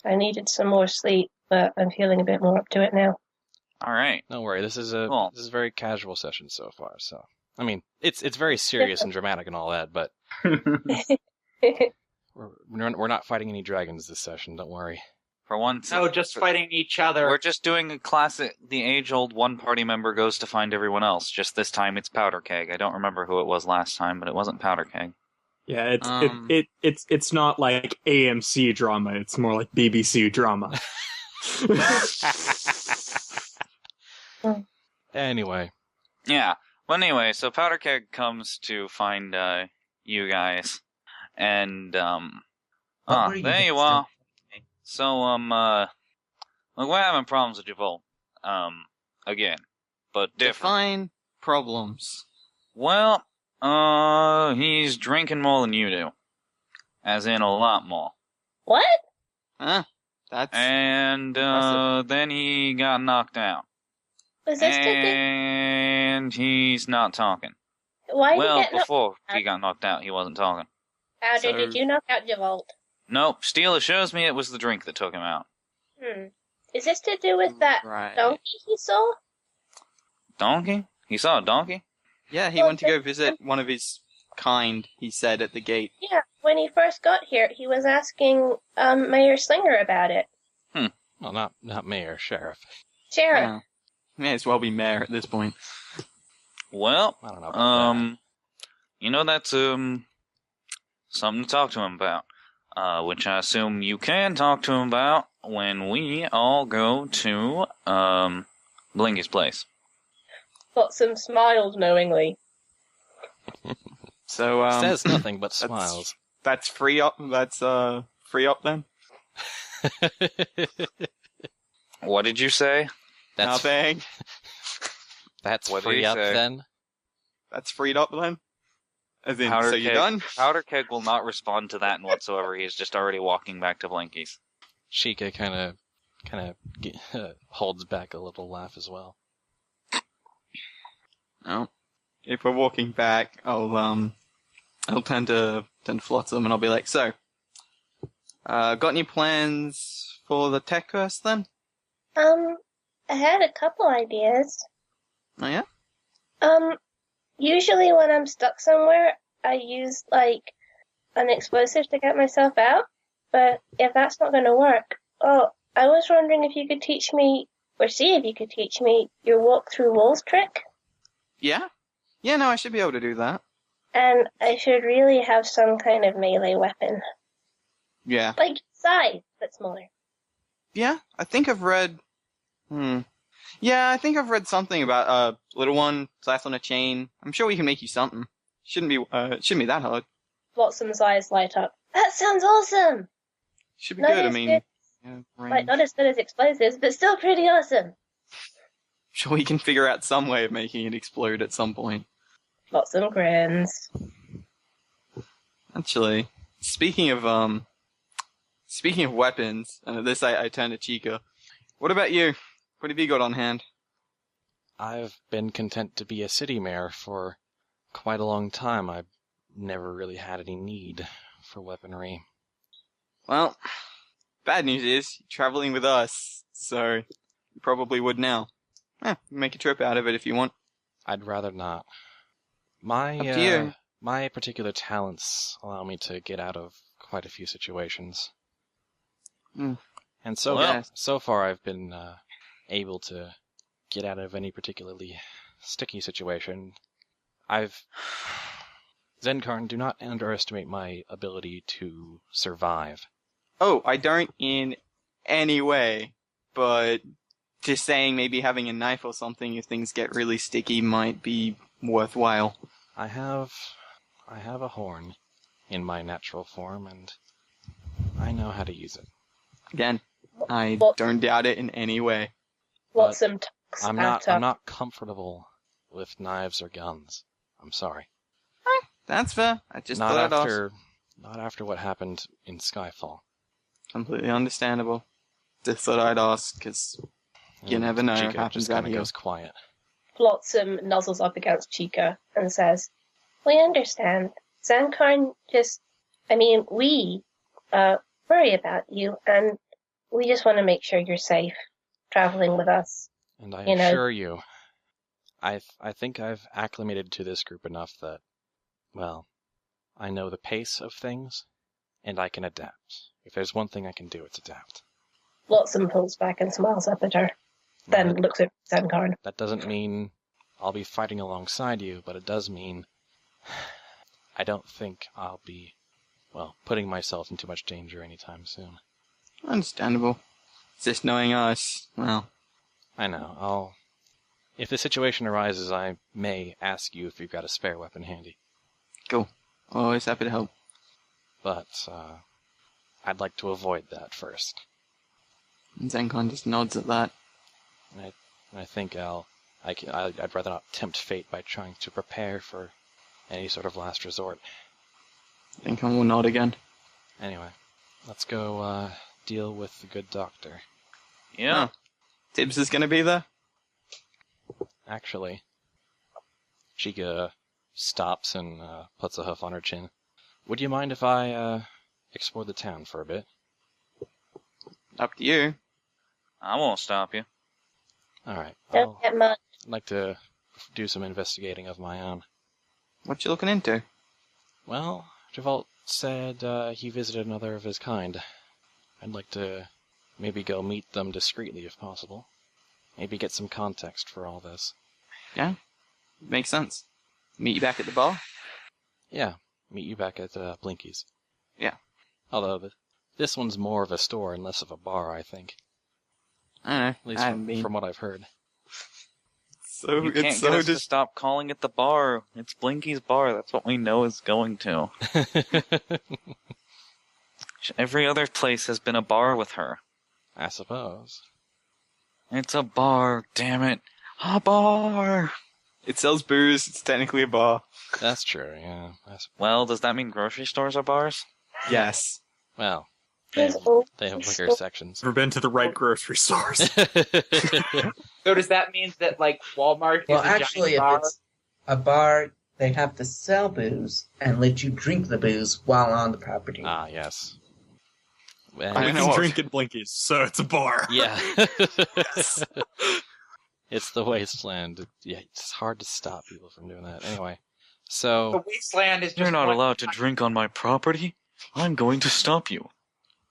I needed some more sleep, but I'm feeling a bit more up to it now. All right. Don't worry. This is a Cool. very casual session so far. So, I mean, it's very serious and dramatic and all that, but we're not fighting any dragons this session. Don't worry. For once, No, just fighting each other. we're just doing a classic, the age-old one party member goes to find everyone else. Just this time it's Powder Keg. I don't remember who it was last time, but it wasn't Powder Keg. Yeah, it's not like AMC drama. It's more like BBC drama. Anyway, Yeah. But anyway, so Powder Keg comes to find you guys, and What were you there you guys are. So look, we're having problems with Javolt. Again, but different. Define problems. Well, he's drinking more than you do, as in a lot more. What? Huh? That's And impressive. then he got knocked out, Was this the thing? and he's not talking. Why did Well, he get knocked before out? he got knocked out, he wasn't talking. How So- did you knock out Javolt? Nope, Steele assures me it was the drink that took him out. Is this to do with that right. donkey he saw? Donkey? He saw a donkey? Yeah, he Well, went to go visit one of his kind, he said at the gate. Yeah, when he first got here, he was asking Mayor Slinger about it. well, not mayor, sheriff. Sheriff. Yeah. May as well be mayor at this point. Well, I don't know about that. you know, that's something to talk to him about. Which I assume you can talk to him about when we all go to Blinky's place. Flotsam smiled knowingly. So Says nothing but smiles. that's free up. That's free up then. What did you say? That's Nothing. that's What did free he up say? then. That's freed up then. As in, Powder so you're Keg. done? Powder Keg will not respond to that whatsoever. He's just already walking back to Blinky's. Chica kind of holds back a little laugh as well. No. If we're walking back, I'll turn to Flotsam and I'll be like, so, got any plans for the tech curse then? I had a couple ideas. Oh yeah? Usually when I'm stuck somewhere, I use, like, an explosive to get myself out. But if that's not gonna work, I was wondering if you could teach me, or see if you could teach me, your walk through walls trick. Yeah? Yeah, no, I should be able to do that. And I should really have some kind of melee weapon. Yeah. Like scythe, but smaller. Yeah, I think I've read... Yeah, I think I've read something about a little one, scythe on a chain. I'm sure we can make you something. Shouldn't be that hard. Flotsam's eyes light up. That sounds awesome! Should be Not good, I as mean... good- Yeah, Like, range. not as good as explosives, but still pretty awesome. Sure we can figure out some way of making it explode at some point. Flotsam grins. Actually, speaking of weapons, and at this I turn to Chica. What about you? What have you got on hand? I've been content to be a city mayor for quite a long time. I've never really had any need for weaponry. Well, bad news is, you're traveling with us, so you probably would now. Make a trip out of it if you want. I'd rather not. Up My to you. my particular talents allow me to get out of quite a few situations. Hmm. And so Well- so far I've been able to get out of any particularly sticky situation. Zenkarn, do not underestimate my ability to survive. Oh, I don't in any way, but just saying maybe having a knife or something if things get really sticky might be worthwhile. I have a horn in my natural form, and I know how to use it. Again, I Well- don't doubt it in any way. Flotsam tucks I'm at not comfortable with knives or guns. I'm sorry. That's fair. I just Not thought I'd ask. not after what happened in Skyfall. Completely understandable. Just thought I'd ask, because you never know. Chica It happens just out kind of here. goes quiet. Flotsam nuzzles up against Chica and says, We understand. Zankarn we worry about you, and we just want to make sure you're safe traveling with us. And I assure you, I think I've acclimated to this group enough that, well, I know the pace of things, and I can adapt. If there's one thing I can do, it's adapt. Flotsam pulls back and smiles up at her, then looks at Zankarn. That doesn't mean I'll be fighting alongside you, but it does mean I don't think I'll be, well, putting myself in too much danger anytime soon. Understandable. Just knowing us, well... I know. If the situation arises, I may ask you if you've got a spare weapon handy. Cool. Always happy to help. But, I'd like to avoid that first. And Zankarn just nods at that. I think I'd rather not tempt fate by trying to prepare for any sort of last resort. Zankarn will nod again. Anyway, let's go, deal with the good doctor. Yeah. Oh. Tibbs is gonna be there? Actually, Chica stops and puts a hoof on her chin. Would you mind if I explore the town for a bit? Up to you. I won't stop you. Alright, Don't get much. I'd like to do some investigating of my own. What you looking into? Well, Javolt said he visited another of his kind. I'd like to maybe go meet them discreetly if possible. Maybe get some context for all this. Yeah, makes sense. Meet you back at the bar? Yeah, meet you back at Blinky's. Yeah. Although this one's more of a store and less of a bar, I think. I don't know. At least from what I've heard. So You can't get us to stop calling it the bar. It's Blinky's bar. That's what we know is going to. Every other place has been a bar with her. I suppose. It's a bar, damn it. A bar! It sells booze, it's technically a bar. That's true, yeah. Well, does that mean grocery stores are bars? Yes. Well, they have liquor sections. Never been to the right grocery stores. So does that mean that, like, Walmart Well, is a actually, giant if bar? it's a bar, they have to sell booze and let you drink the booze while on the property. Ah, yes. I can drink at Blinky's, so it's a bar. Yeah. It's the wasteland. Yeah, it's hard to stop people from doing that. Anyway, so... The wasteland is just You're not one- allowed to drink on my property. I'm going to stop you.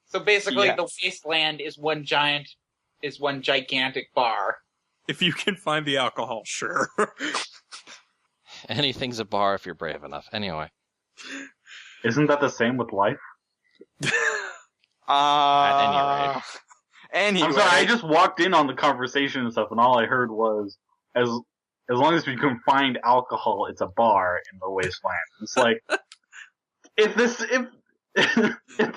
So basically, Yes. the wasteland is one gigantic bar. If you can find the alcohol, sure. Anything's a bar if you're brave enough. Anyway. Isn't that the same with life? At any rate. Anyway. I'm sorry, I just walked in on the conversation and stuff, and all I heard was, as long as we can find alcohol, it's a bar in the wasteland. It's like, if the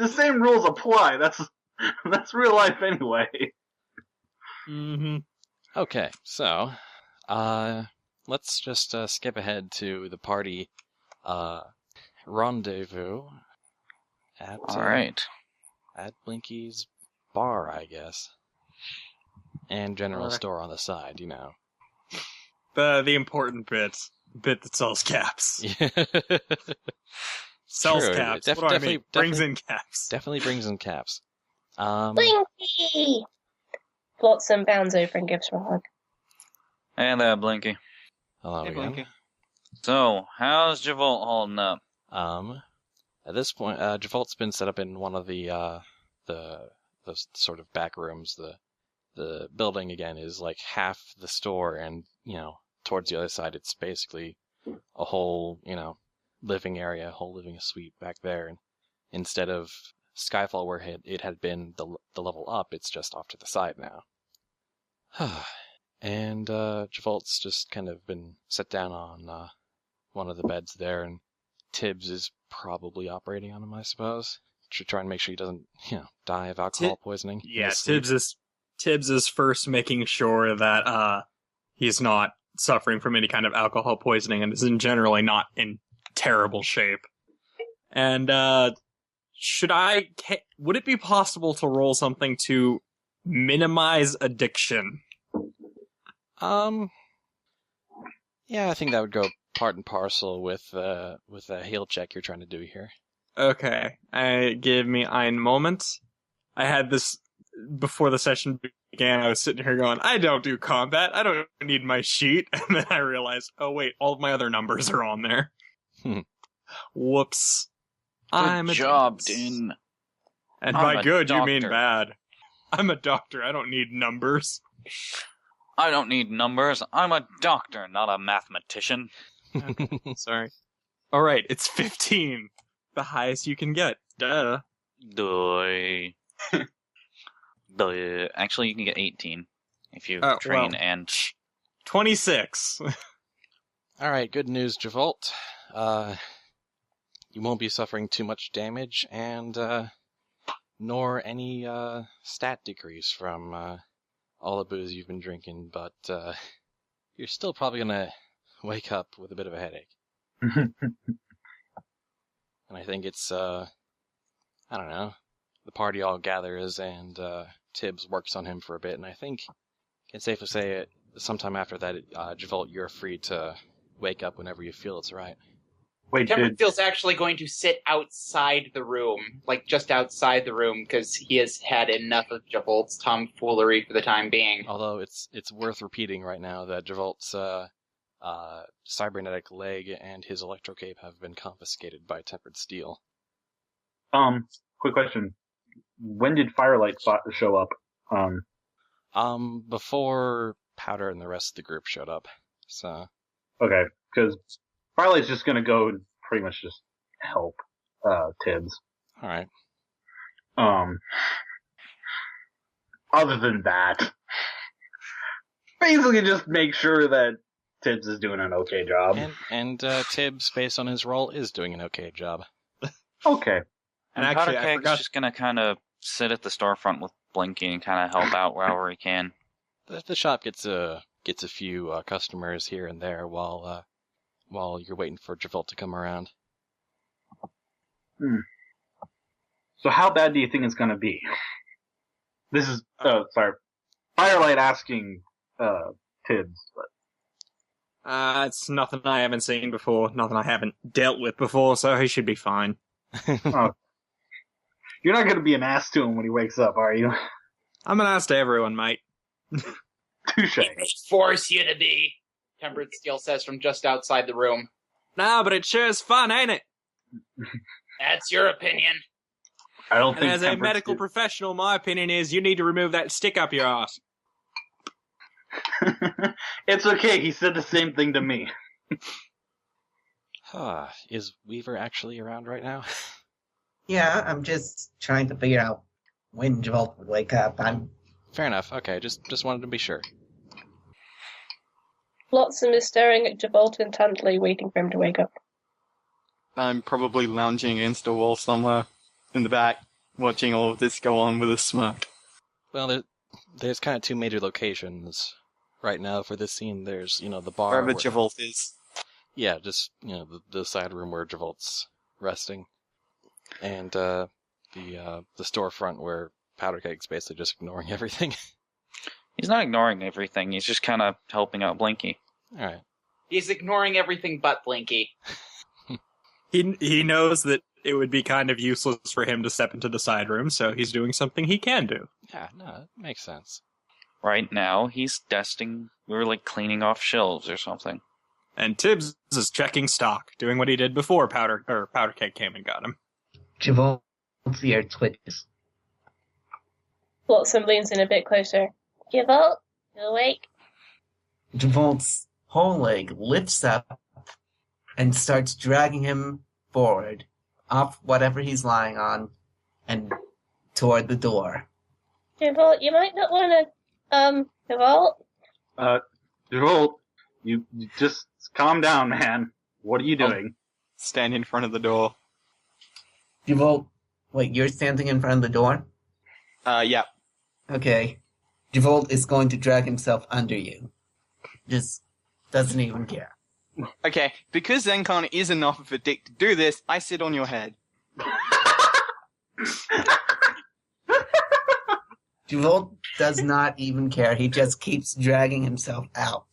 same rules apply, that's real life anyway. Mm-hmm. Okay, so, let's just skip ahead to the party rendezvous at Alright. at Blinky's bar, I guess, and general Alright. store on the side. The important bit that sells caps. Sells True. caps. Def- what do I definitely- mean? Brings definitely- in caps. Definitely brings in caps. Blinky! Flotsam bounds over and gives her a hug. Hey there, Blinky. Hello Hey, again. Blinky. So, how's Javolt holding up? At this point, Javolt's been set up in one of the sort of back rooms. The building again is like half the store, and towards the other side, it's basically a whole living area, a whole living suite back there. And instead of Skyfall where it had been the level up, it's just off to the side now. And Javolt's just kind of been set down on one of the beds there, and Tibbs is probably operating on him, I suppose, to try and make sure he doesn't, die of alcohol poisoning. in Yeah, his sleep. Tibbs is first making sure that he's not suffering from any kind of alcohol poisoning and is generally not in terrible shape. And would it be possible to roll something to minimize addiction? Yeah, I think that would go part and parcel with a heal check you're trying to do here. Okay, give me ein moment. I had this before the session began. I was sitting here going, I don't do combat. I don't need my sheet. And then I realized, oh wait, all of my other numbers are on there. Whoops. Good job, Din. And by good, you mean bad. I'm a doctor. I don't need numbers. I don't need numbers. I'm a doctor, not a mathematician. Okay, sorry. All right, it's 15. The highest you can get. Duh. Actually, you can get 18 if you train and 26. All right, good news, Javolt. You won't be suffering too much damage, and nor any stat decrease from all the booze you've been drinking. But you're still probably gonna wake up with a bit of a headache. And I think it's I don't know. The party all gathers, and Tibbs works on him for a bit, and I think it's safe to say it sometime after that, Javolt, you're free to wake up whenever you feel it's right. Wait, Tempered Steel's actually going to sit outside the room, like just outside the room, because he has had enough of Javolt's tomfoolery for the time being. Although it's worth repeating right now that Javolt's cybernetic leg and his electrocape have been confiscated by Tempered Steel. Quick question. When did Firelight show up? Before Powder and the rest of the group showed up. So. Okay, because Firelight's just gonna go and pretty much just help, Tibbs. Alright. Other than that, basically just make sure that Tibbs is doing an okay job. And Tibbs, based on his role, is doing an okay job. Okay. And actually, Powder Keg's just gonna kind of sit at the storefront with Blinky and kind of help out wherever he can. The shop gets a few customers here and there while you're waiting for Javolt to come around. So how bad do you think it's gonna be? This is Firelight asking Tibbs, but it's nothing I haven't seen before, nothing I haven't dealt with before, so he should be fine. Oh. You're not going to be an ass to him when he wakes up, are you? I'm an ass to everyone, mate. Touche. He may force you to be. Tempered Steel says from just outside the room. No, but it sure is fun, ain't it? That's your opinion. I don't think. As a medical professional, my opinion is you need to remove that stick up your ass. It's okay. He said the same thing to me. Is Weaver actually around right now? Yeah, I'm just trying to figure out when Javolt would wake up. Fair enough. Okay, just wanted to be sure. Flotsam is staring at Javolt intently, waiting for him to wake up. I'm probably lounging against a wall somewhere in the back, watching all of this go on with a smirk. Well, there's kind of two major locations right now for this scene. There's, the bar. Wherever Javolt is. Yeah, just, the side room where Javolt's resting. And, the storefront where Powder Keg's basically just ignoring everything. He's not ignoring everything, he's just kind of helping out Blinky. Alright. He's ignoring everything but Blinky. He knows that it would be kind of useless for him to step into the side room, so he's doing something he can do. Yeah, no, it makes sense. Right now, he's dusting, we're cleaning off shelves or something. And Tibbs is checking stock, doing what he did before Powder Keg came and got him. Javolt's ear twitches. Flotsam leans in a bit closer. Javolt, you awake? Javolt's whole leg lifts up and starts dragging him forward, off whatever he's lying on, and toward the door. Javolt, you might not want to, Javolt? Javolt, you just calm down, man. What are you doing? Stand in front of the door. Javolt, wait, you're standing in front of the door? Yeah. Okay. Javolt is going to drag himself under you. Just doesn't even care. Okay, because Zenkan is enough of a dick to do this, I sit on your head. Javolt does not even care. He just keeps dragging himself out.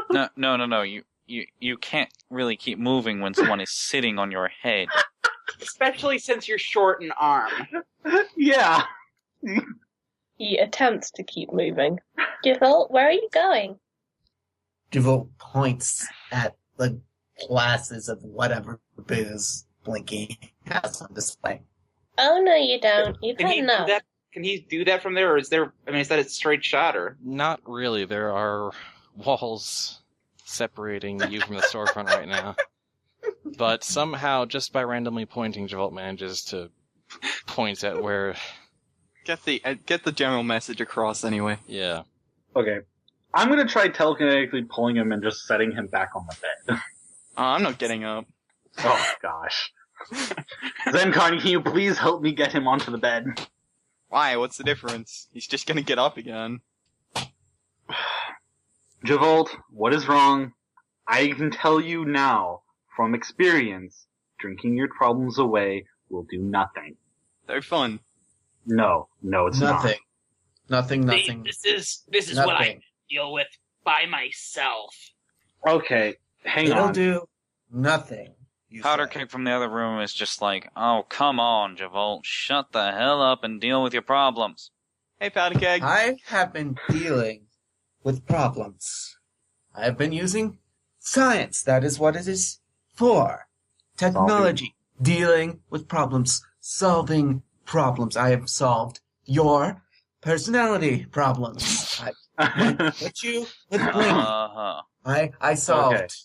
No. You you can't really keep moving when someone is sitting on your head. Especially since you're short in arm. Yeah. He attempts to keep moving. Devolt, where are you going? Devolt points at the glasses of whatever booze Blinky has on display. Oh, no, you don't. You've Can had he enough. do that? Can he do that from there, or is there? I mean, is that a straight shot, or? Not really. There are walls separating you from the storefront right now. But somehow, just by randomly pointing, Javolt manages to point at where... Get the general message across anyway. Yeah. Okay. I'm gonna try telekinetically pulling him and just setting him back on the bed. I'm not getting up. Oh, gosh. Zenkarn, can you please help me get him onto the bed? Why? What's the difference? He's just gonna get up again. Javolt, what is wrong? I can tell you now, from experience, drinking your problems away will do nothing. They're fun. No, it's Nothing. Nothing. This is what I deal with by myself. not. Okay, hang It'll on. do nothing. You Powder say. Cake from the other room is just like, oh, come on, Javolt. Shut the hell up and deal with your problems. Hey, Powder Keg. I have been dealing with problems. I have been using science. That is what it is for. Technology. Dealing with problems. Solving problems. I have solved your personality problems. I put you with Blink. Uh-huh. I solved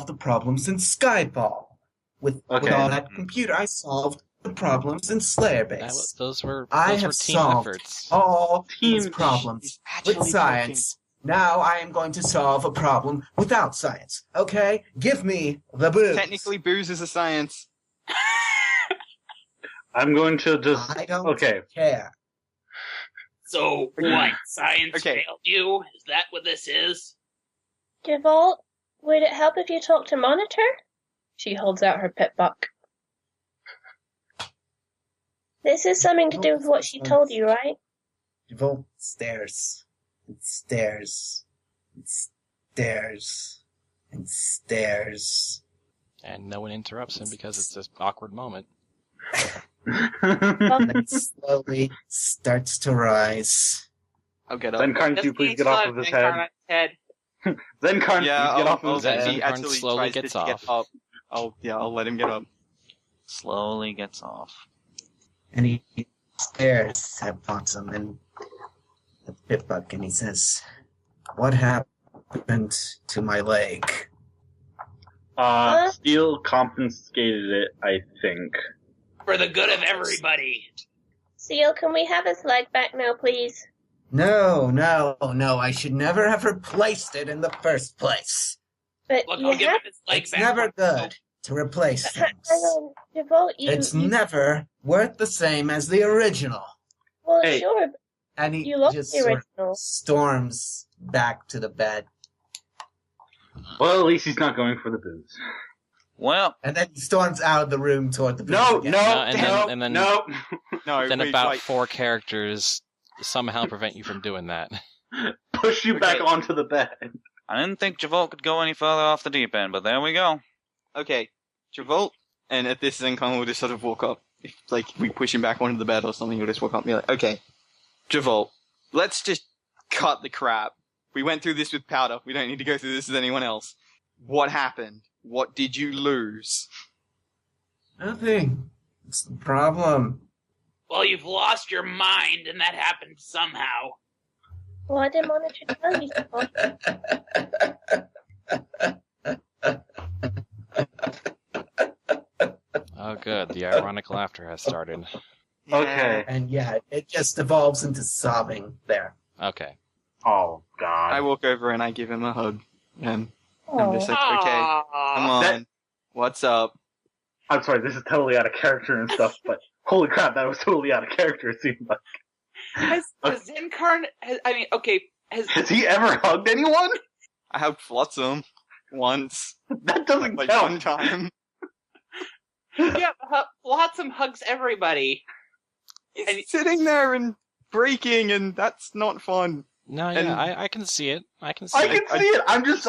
the problems in Skyfall. With all that computer, I solved the problems in Slayer Base. Those were team solved efforts. All Team these problems actually with science. Now I am going to solve a problem without science. Okay? Give me the booze. Technically, booze is a science. I'm going to just... I don't Okay. care. So what? Science Okay. failed you? Is that what this is? Devolt, would it help if you talk to Monitor? She holds out her pit buck. This is something to do with what she told you, right? Devolt stares. And stares. And stares. And stares. And no one interrupts him because it's this awkward moment. And slowly starts to rise. I'll get up. Zenkarn, can you please get off of his head? Zenkarn, Yeah, please get off of I'll his head. he actually slowly tries gets to off. get up. I'll let him get up. Slowly gets off. And he stares at Potsum and the Pitbuck and he says, "What happened to my leg?" Steel confiscated it, I think. For the good of everybody. Seal, can we have his leg back now, please? No, I should never have replaced it in the first place. But Look, you I'll give have... him his leg It's back. never good to replace Hang things. on, Devolt, It's you... never worth the same as the original. Well, Hey. sure, And he you love just the sort of original. storms back to the bed. Well, at least he's not going for the booze. Well, And then he storms out of the room toward the booth No, again. and then no. Then wait, about like, 4 characters somehow prevent you from doing that. Push you back onto the bed. I didn't think Javolt could go any further off the deep end, but there we go. Okay, Javolt, and at this Zenkarn will just sort of walk up. If, like, we push him back onto the bed or something, he'll just walk up and be like, okay, Javolt, let's just cut the crap. We went through this with Powder. We don't need to go through this with anyone else. What happened? What did you lose? Nothing. It's the problem. Well, you've lost your mind, and that happened somehow. Why did Monitor tell you so? Oh, good. The ironic laughter has started. Okay. And yeah, it just evolves into sobbing there. Okay. Oh, God. I walk over and I give him a hug. And I'm Oh. just like, okay, come on. That- What's up? I'm sorry, this is totally out of character and stuff, but holy crap, that was totally out of character, it seemed like. Has Zenkarn? Has he ever hugged anyone? I hugged Flotsam once. That doesn't Like count. one time. Yeah, Flotsam hugs everybody. He's sitting there and breaking, and that's not fun. No, And- yeah, I can see it. I can see I it. can see it.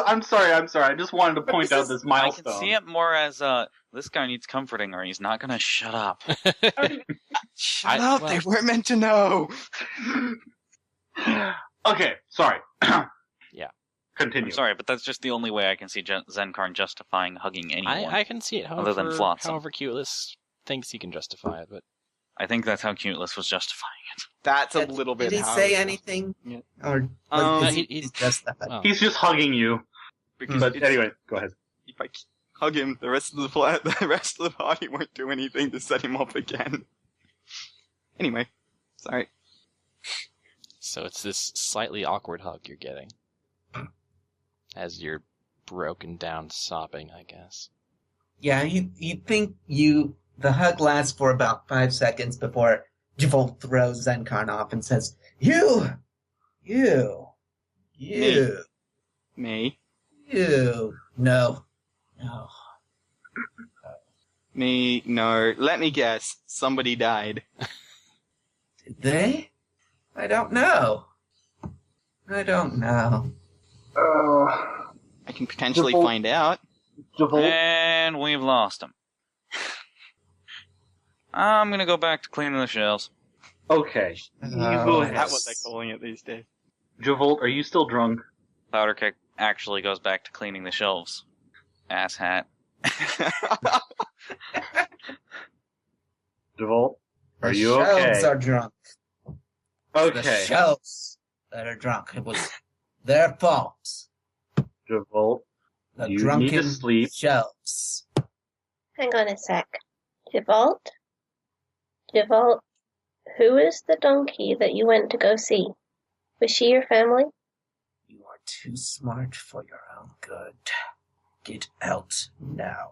I'm sorry. I just wanted to point out this I milestone. can see it more as this guy needs comforting, or he's not gonna shut up. Shut up! They weren't meant to know. Okay, sorry. Yeah. Continue. I'm sorry, but that's just the only way I can see Zenkarn justifying hugging anyone. I can see it. Other than Flotsam. However, Cuteless thinks he can justify it, but I think that's how Cuteless was justifying it. That's a little bit. Did he how- say anything? Yeah. Or Um, is he- he just that? oh. He's just hugging you. Because But it's- anyway, go ahead. if I hug him, the rest of the party won't do anything to set him up again. Anyway, sorry. So it's this slightly awkward hug you're getting. As you're broken down sobbing, I guess. Yeah, you think the hug lasts for about 5 seconds before Javolt throws Zenkarn off and says, You! Me. No. Me, no. Let me guess. Somebody died. Did they? I don't know. I can potentially Javolt- find out. Javolt, And we've lost him. I'm gonna go back to cleaning the shelves. okay. You go ahead. That's what they're calling it these days. Javolt, are you still drunk? Powder Keg actually goes back to cleaning the shelves. Ass hat. Javolt, are The you shelves okay? are drunk. The Okay. shelves that are drunk. It was their fault. Javolt, The you drunken need to sleep. shelves. Hang on a sec. Javolt? Javolt, who is the donkey that you went to go see? Was she your family? You are too smart for your own good. Get out now.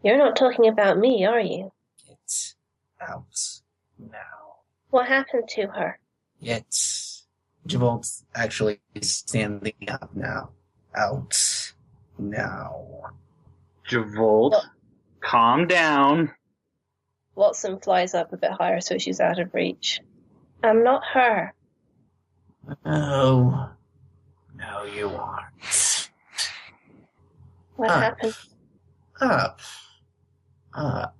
You're not talking about me, are you? Get out now. What happened to her? Get. Javolt's actually standing up now. Out now. Javolt, calm down. Watson flies up a bit higher so she's out of reach. I'm not her. No. No, you aren't. What happened? Up. Up.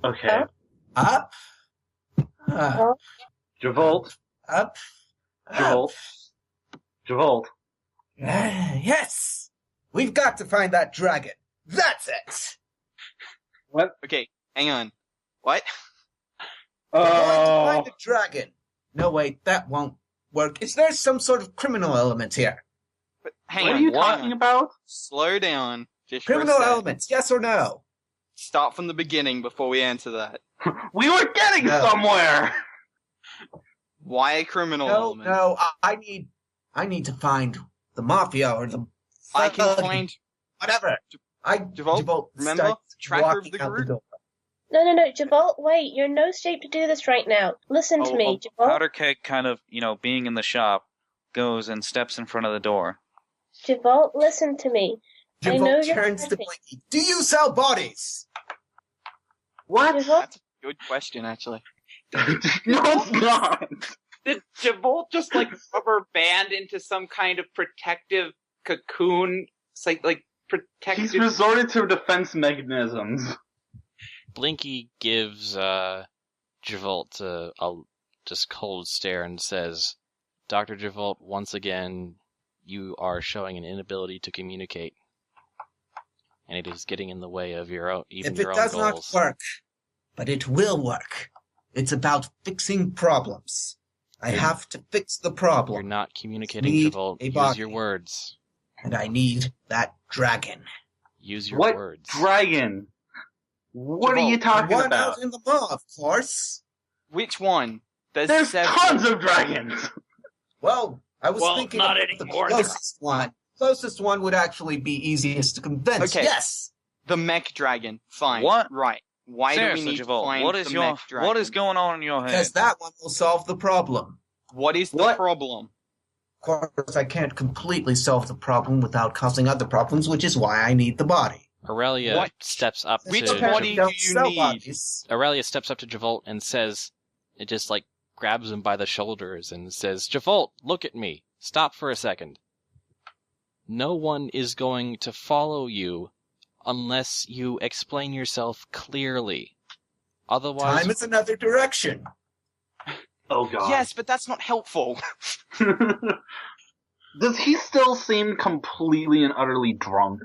Okay. Huh? Up. Up. Oh, Javolt, Up. Javolt, Javolt. Yes! We've got to find that dragon. That's it! Okay, hang on. What? We're going to Oh, find the dragon. No, wait, that won't work. Is there some sort of criminal element here? But hang what on. are you hang talking on. about? Slow down. Just for a Criminal sec. elements, yes or no? Start from the beginning before we answer that. We were getting No. somewhere. Why a criminal No, element? no, I need to find the mafia or the I can thug, find whatever. Javolt, remember? starts Tracker of walking the out group? door. no, Javolt, wait, you're in no shape to do this right now. Listen to me, Javolt. Powder Keg kind of, being in the shop, goes and steps in front of the door. Javolt, listen to me. I know Javolt you're turns to hurting. Blinky. Do you sell bodies? What? Javolt, That's a good question, actually. No, it's not. Did Javolt just rubber band into some kind of protective cocoon? It's like protective. He's resorted to defense mechanisms. Blinky gives Javolt a just cold stare and says, Dr. Javolt, once again, you are showing an inability to communicate. And it is getting in the way of your own, even If your it own does not goals. work, but it will work. It's about fixing problems. I have to fix the You're problem, not communicating, Need Javolt. a Use body. your words. and I need that dragon. Use your What words. dragon? What are you The talking one about? out in the mall, of course. Which one? There's several. tons of dragons. Well, I was Well, thinking not about the anymore. closest one. Closest one would actually be easiest to convince. Okay. Yes. The mech dragon. Fine. What? Right. Why Seriously, do we need Javolt, to find what is the your mech dragon? what is going on in your head? Because that one will solve the problem. What is the What? problem? Of course, I can't completely solve the problem without causing other problems, which is why I need the body. Aurelia What? steps up Which to body don't do you sell need? bodies. Aurelia steps up to Javolt and says, it just grabs him by the shoulders and says, Javolt, look at me. Stop for a second. No one is going to follow you unless you explain yourself clearly. Otherwise... Time is another direction. Oh god. Yes, but that's not helpful. Does he still seem completely and utterly drunk?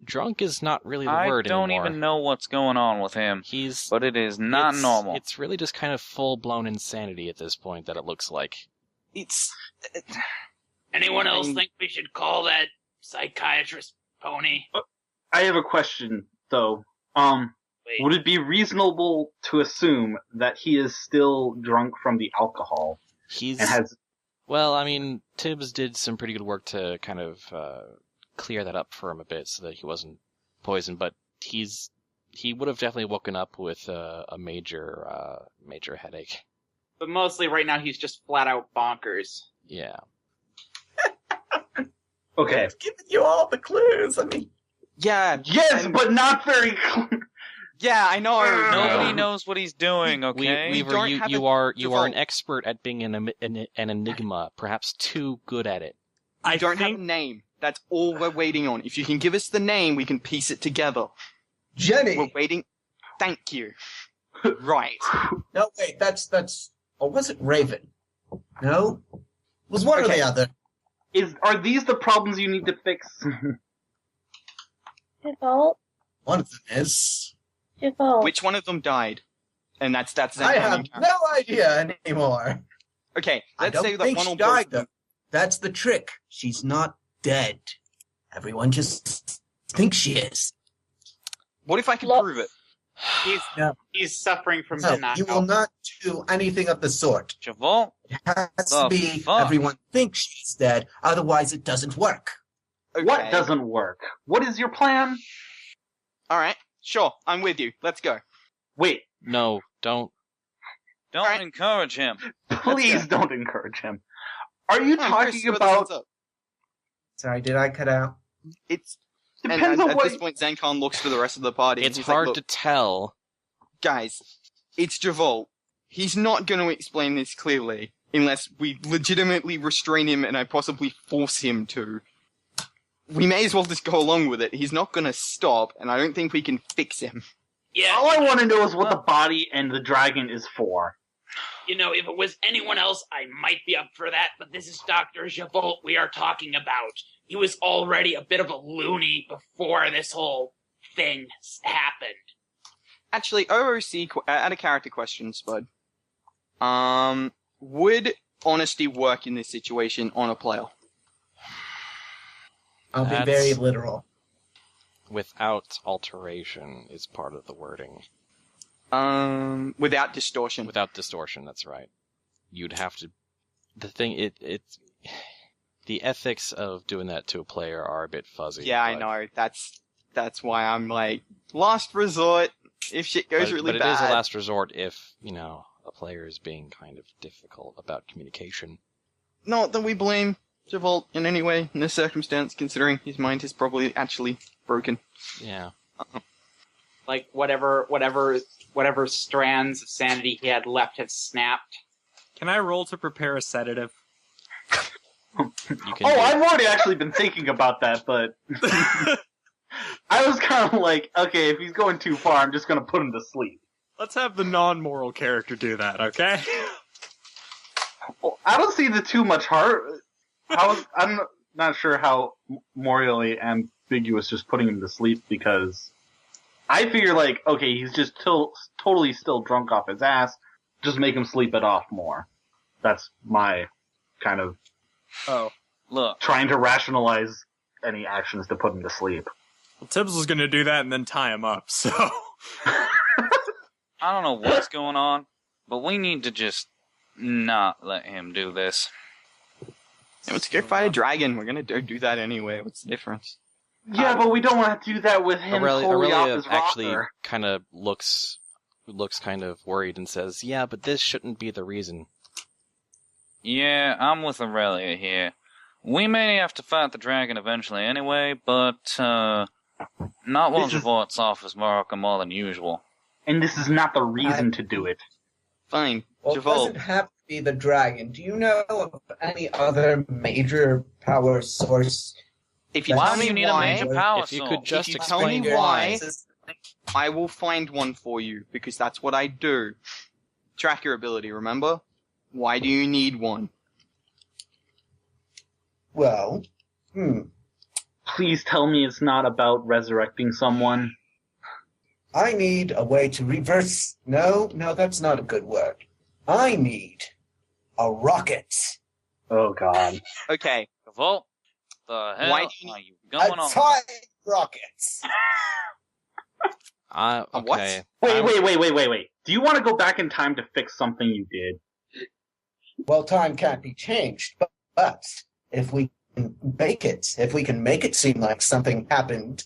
Drunk is not really the word I don't anymore. even know what's going on with him. But it is not normal. It's really just kind of full-blown insanity at this point that it looks like. It's... Anyone else think we should call that psychiatrist Pony? I have a question, though. Would it be reasonable to assume that he is still drunk from the alcohol? Well, I mean, Tibbs did some pretty good work to kind of clear that up for him a bit so that he wasn't poisoned, but he would have definitely woken up with a major headache. But mostly right now he's just flat out bonkers. Yeah. Okay. I've given you all the clues. I mean... Yeah. Yes, but not very clear. Yeah, I know. Nobody knows what he's doing, okay? Weaver, you are an expert at being an enigma, perhaps too good at it. I don't have a name. That's all we're waiting on. If you can give us the name, we can piece it together. Jenny! We're waiting. Thank you. Right. No, wait, that's... Or was it Raven? No? It was one or the other. Are these the problems you need to fix? Javolt? One of them is... Javolt. Which one of them died? And that's I have no idea anymore. Okay, let's I say don't that think one she or died, both. though. That's the trick. She's not dead. Everyone just thinks she is. What if I can prove it? He's suffering from No, denial. you will not do anything of the sort. Javolt? It has to be everyone thinks she's dead, otherwise it doesn't work. Okay. What doesn't work? What is your plan? Alright, sure, I'm with you. Let's go. Wait. No, don't. Don't encourage him. Please don't encourage him. Are you Chris, talking throw the about... thumbs up. Sorry, did I cut out? Depends on at what... this point, Zankan looks to the rest of the party. It's and he's hard like, to look, tell. guys, it's Javolt. He's not going to explain this clearly unless we legitimately restrain him and I possibly force him to. We may as well just go along with it. He's not going to stop, and I don't think we can fix him. Yeah. All I want to know is what the body and the dragon is for. You know, if it was anyone else, I might be up for that, but this is Dr. Javolt we are talking about. He was already a bit of a loony before this whole thing happened. Actually, OOC, add a character question, Spud. Would honesty work in this situation on a player? I'll be very literal. Without alteration is part of the wording. Without distortion. Without distortion, that's right. You'd have to... The thing, the ethics of doing that to a player are a bit fuzzy. Yeah, I know. That's why I'm like, last resort, if shit goes really bad. But it is a last resort if, a player is being kind of difficult about communication. Not that we blame Javolt in any way in this circumstance, considering his mind is probably actually broken. Yeah. Like whatever strands of sanity he had left have snapped. Can I roll to prepare a sedative? I've already actually been thinking about that, but I was kind of like, okay, if he's going too far, I'm just going to put him to sleep. Let's have the non-moral character do that, okay? Well, I don't see the too much heart. I'm not sure how morally ambiguous just putting him to sleep, because I figure like, okay, he's just totally still drunk off his ass. Just make him sleep it off more. That's my kind of trying to rationalize any actions to put him to sleep. Well, Tibbs was going to do that and then tie him up, so... I don't know what's going on, but we need to just not let him do this. Yeah, let's go fight a dragon. We're gonna do that anyway. What's the difference? Yeah, but we don't want to do that with him totally off his actually rocker. kind of looks kind of worried and says, yeah, but this shouldn't be the reason. Yeah, I'm with Aurelia here. We may have to fight the dragon eventually anyway, but not while Javort's off his marker more than usual. And this is not the reason to do it. Fine. Well, it Javolt. doesn't have to be the dragon. Do you know of any other major power source? If you Why tell do me you need a why, major power if you source? could just if you tell me Explain your why, analysis. I will find one for you, because that's what I do. Track your ability, remember? Why do you need one? Well, Please tell me it's not about resurrecting someone. I need a way to reverse. No, that's not a good word. I need a rocket. Oh god. Okay, Revolt, the hell Why do you are you A going on? time rocket. Okay. Wait. Do you want to go back in time to fix something you did? Well, time can't be changed, but if we can make it seem like something happened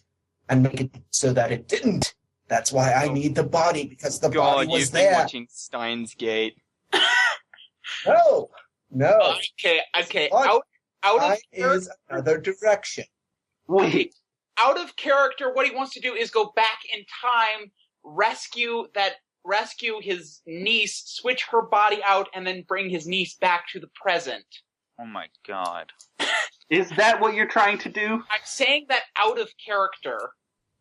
and make it so that it didn't, that's why I need the body, because the body God, was you've been there. watching Steins Gate. No. Okay. What? Out of Time is another direction. Wait. out of character, what he wants to do is go back in time, rescue his niece, switch her body out, and then bring his niece back to the present. Oh my god. Is that what you're trying to do? I'm saying that out of character.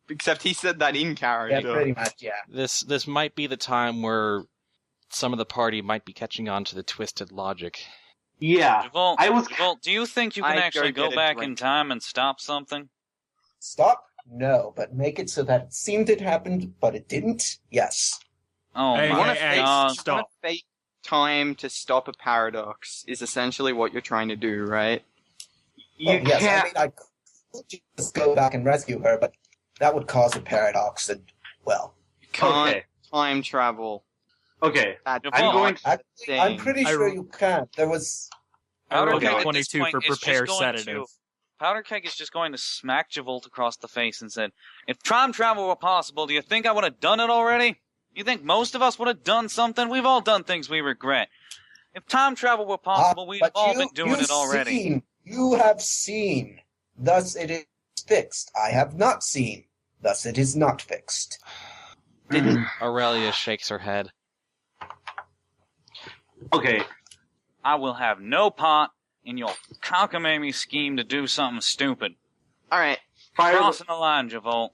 Except he said that in character. Yeah, pretty much, yeah. This might be the time where some of the party might be catching on to the twisted logic. Yeah. Javol, do you think you can I'd actually go go get a back drink. in time and stop something? Stop? No, but make it so that it seemed it happened, but it didn't? Yes. Oh Hey, my hey, god. stop. Fake time to stop a paradox is essentially what you're trying to do, right? You yes, can't. I mean, I could just go back and rescue her, but that would cause a paradox, and, well... You can't Okay. time travel. Okay. That's I'm not going the Actually, I'm thing. pretty sure you can. There was... Powder Okay. Keg at 22 this for point is just prepare going sedative. Powder Keg is just going to smack Javolt across the face and said, "If time travel were possible, do you think I would have done it already? You think most of us would have done something? We've all done things we regret. If time travel were possible, we'd have but all you- been doing you've it already." You have seen. Thus it is fixed. I have not seen. Thus it is not fixed. Aurelia shakes her head. Okay. I will have no part in your cockamamie scheme to do something stupid. Alright, Crossing the line, Javolt.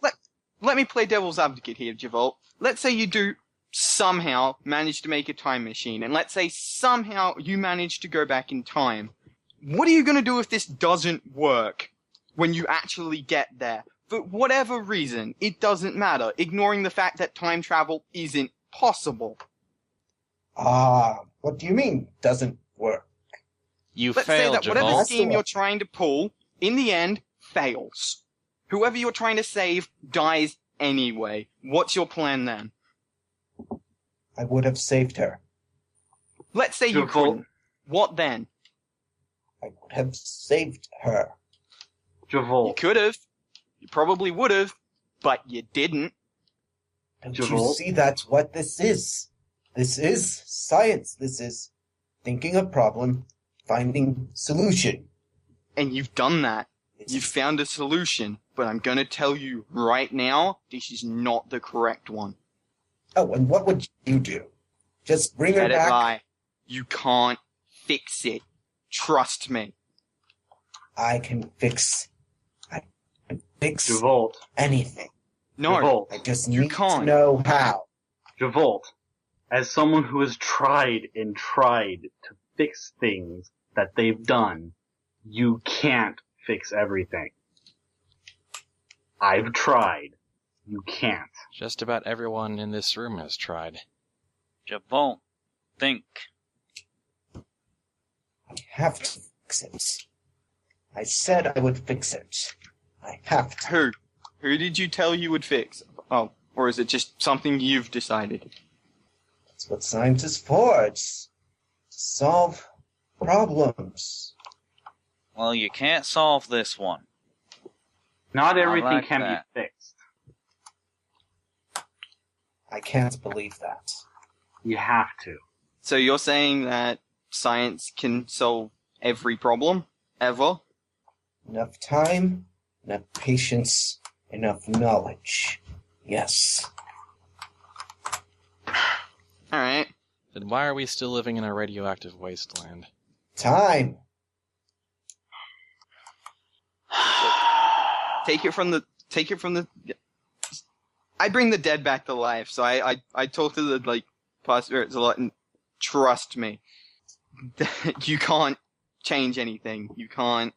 let me play devil's advocate here, Javolt. Let's say you do somehow manage to make a time machine, and let's say somehow you manage to go back in time. What are you gonna do if this doesn't work when you actually get there? For whatever reason, it doesn't matter, ignoring the fact that time travel isn't possible. What do you mean doesn't work? You Let's say failed, that whatever Javolt. scheme you're trying to pull, in the end, fails. Whoever you're trying to save dies anyway. What's your plan then? I would have saved her. Let's say you Javolt. couldn't. What then? I would have saved her. You Javolt. could have. You probably would have. But you didn't. Don't you Javolt? see that's what this is? This is science. This is thinking a problem, finding solution. And you've done that. You've found a solution. But I'm gonna tell you right now, this is not the correct one. Oh, and what would you do? Just bring her Let it back? lie. You can't fix it. Trust me. I can fix Javolt. anything. No. Javolt. I just You need to can't. know how. Javolt. As someone who has tried and tried to fix things that they've done, you can't fix everything. I've tried. You can't. Just about everyone in this room has tried. Javolt, think. I have to fix it. I said I would fix it. I have to. Who? Who did you tell you would fix? Oh, or is it just something you've decided? That's what science is for. It's to solve problems. Well, you can't solve this one. Not I everything like can that. be fixed. I can't believe that. You have to. So you're saying that science can solve every problem? Ever? Enough time, enough patience, enough knowledge. Yes. Alright. Then why are we still living in a radioactive wasteland? Time. Take it from the. I bring the dead back to life, so I talk to the past spirits a lot, and trust me, you can't change anything. You can't.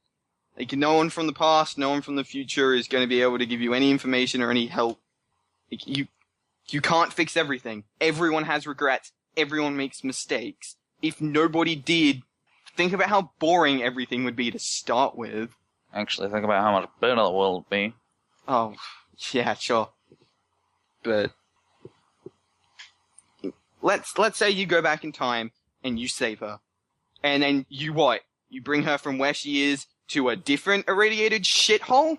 No one from the past, no one from the future is going to be able to give you any information or any help. You can't fix everything. Everyone has regrets. Everyone makes mistakes. If nobody did, think about how boring everything would be to start with. Actually, think about how much better the world would be. Oh, yeah, sure. But let's say you go back in time and you save her. And then you what? You bring her from where she is to a different irradiated shithole?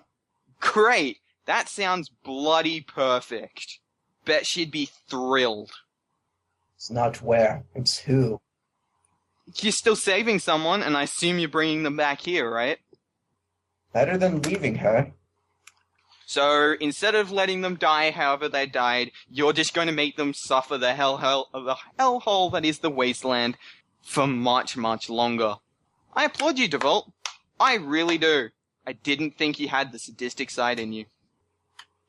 Great. That sounds bloody perfect. Bet she'd be thrilled. It's not where, it's who. You're still saving someone, and I assume you're bringing them back here, right? Better than leaving her. So, instead of letting them die however they died, you're just going to make them suffer the hellhole that is the wasteland for much, much longer. I applaud you, DeVault. I really do. I didn't think you had the sadistic side in you.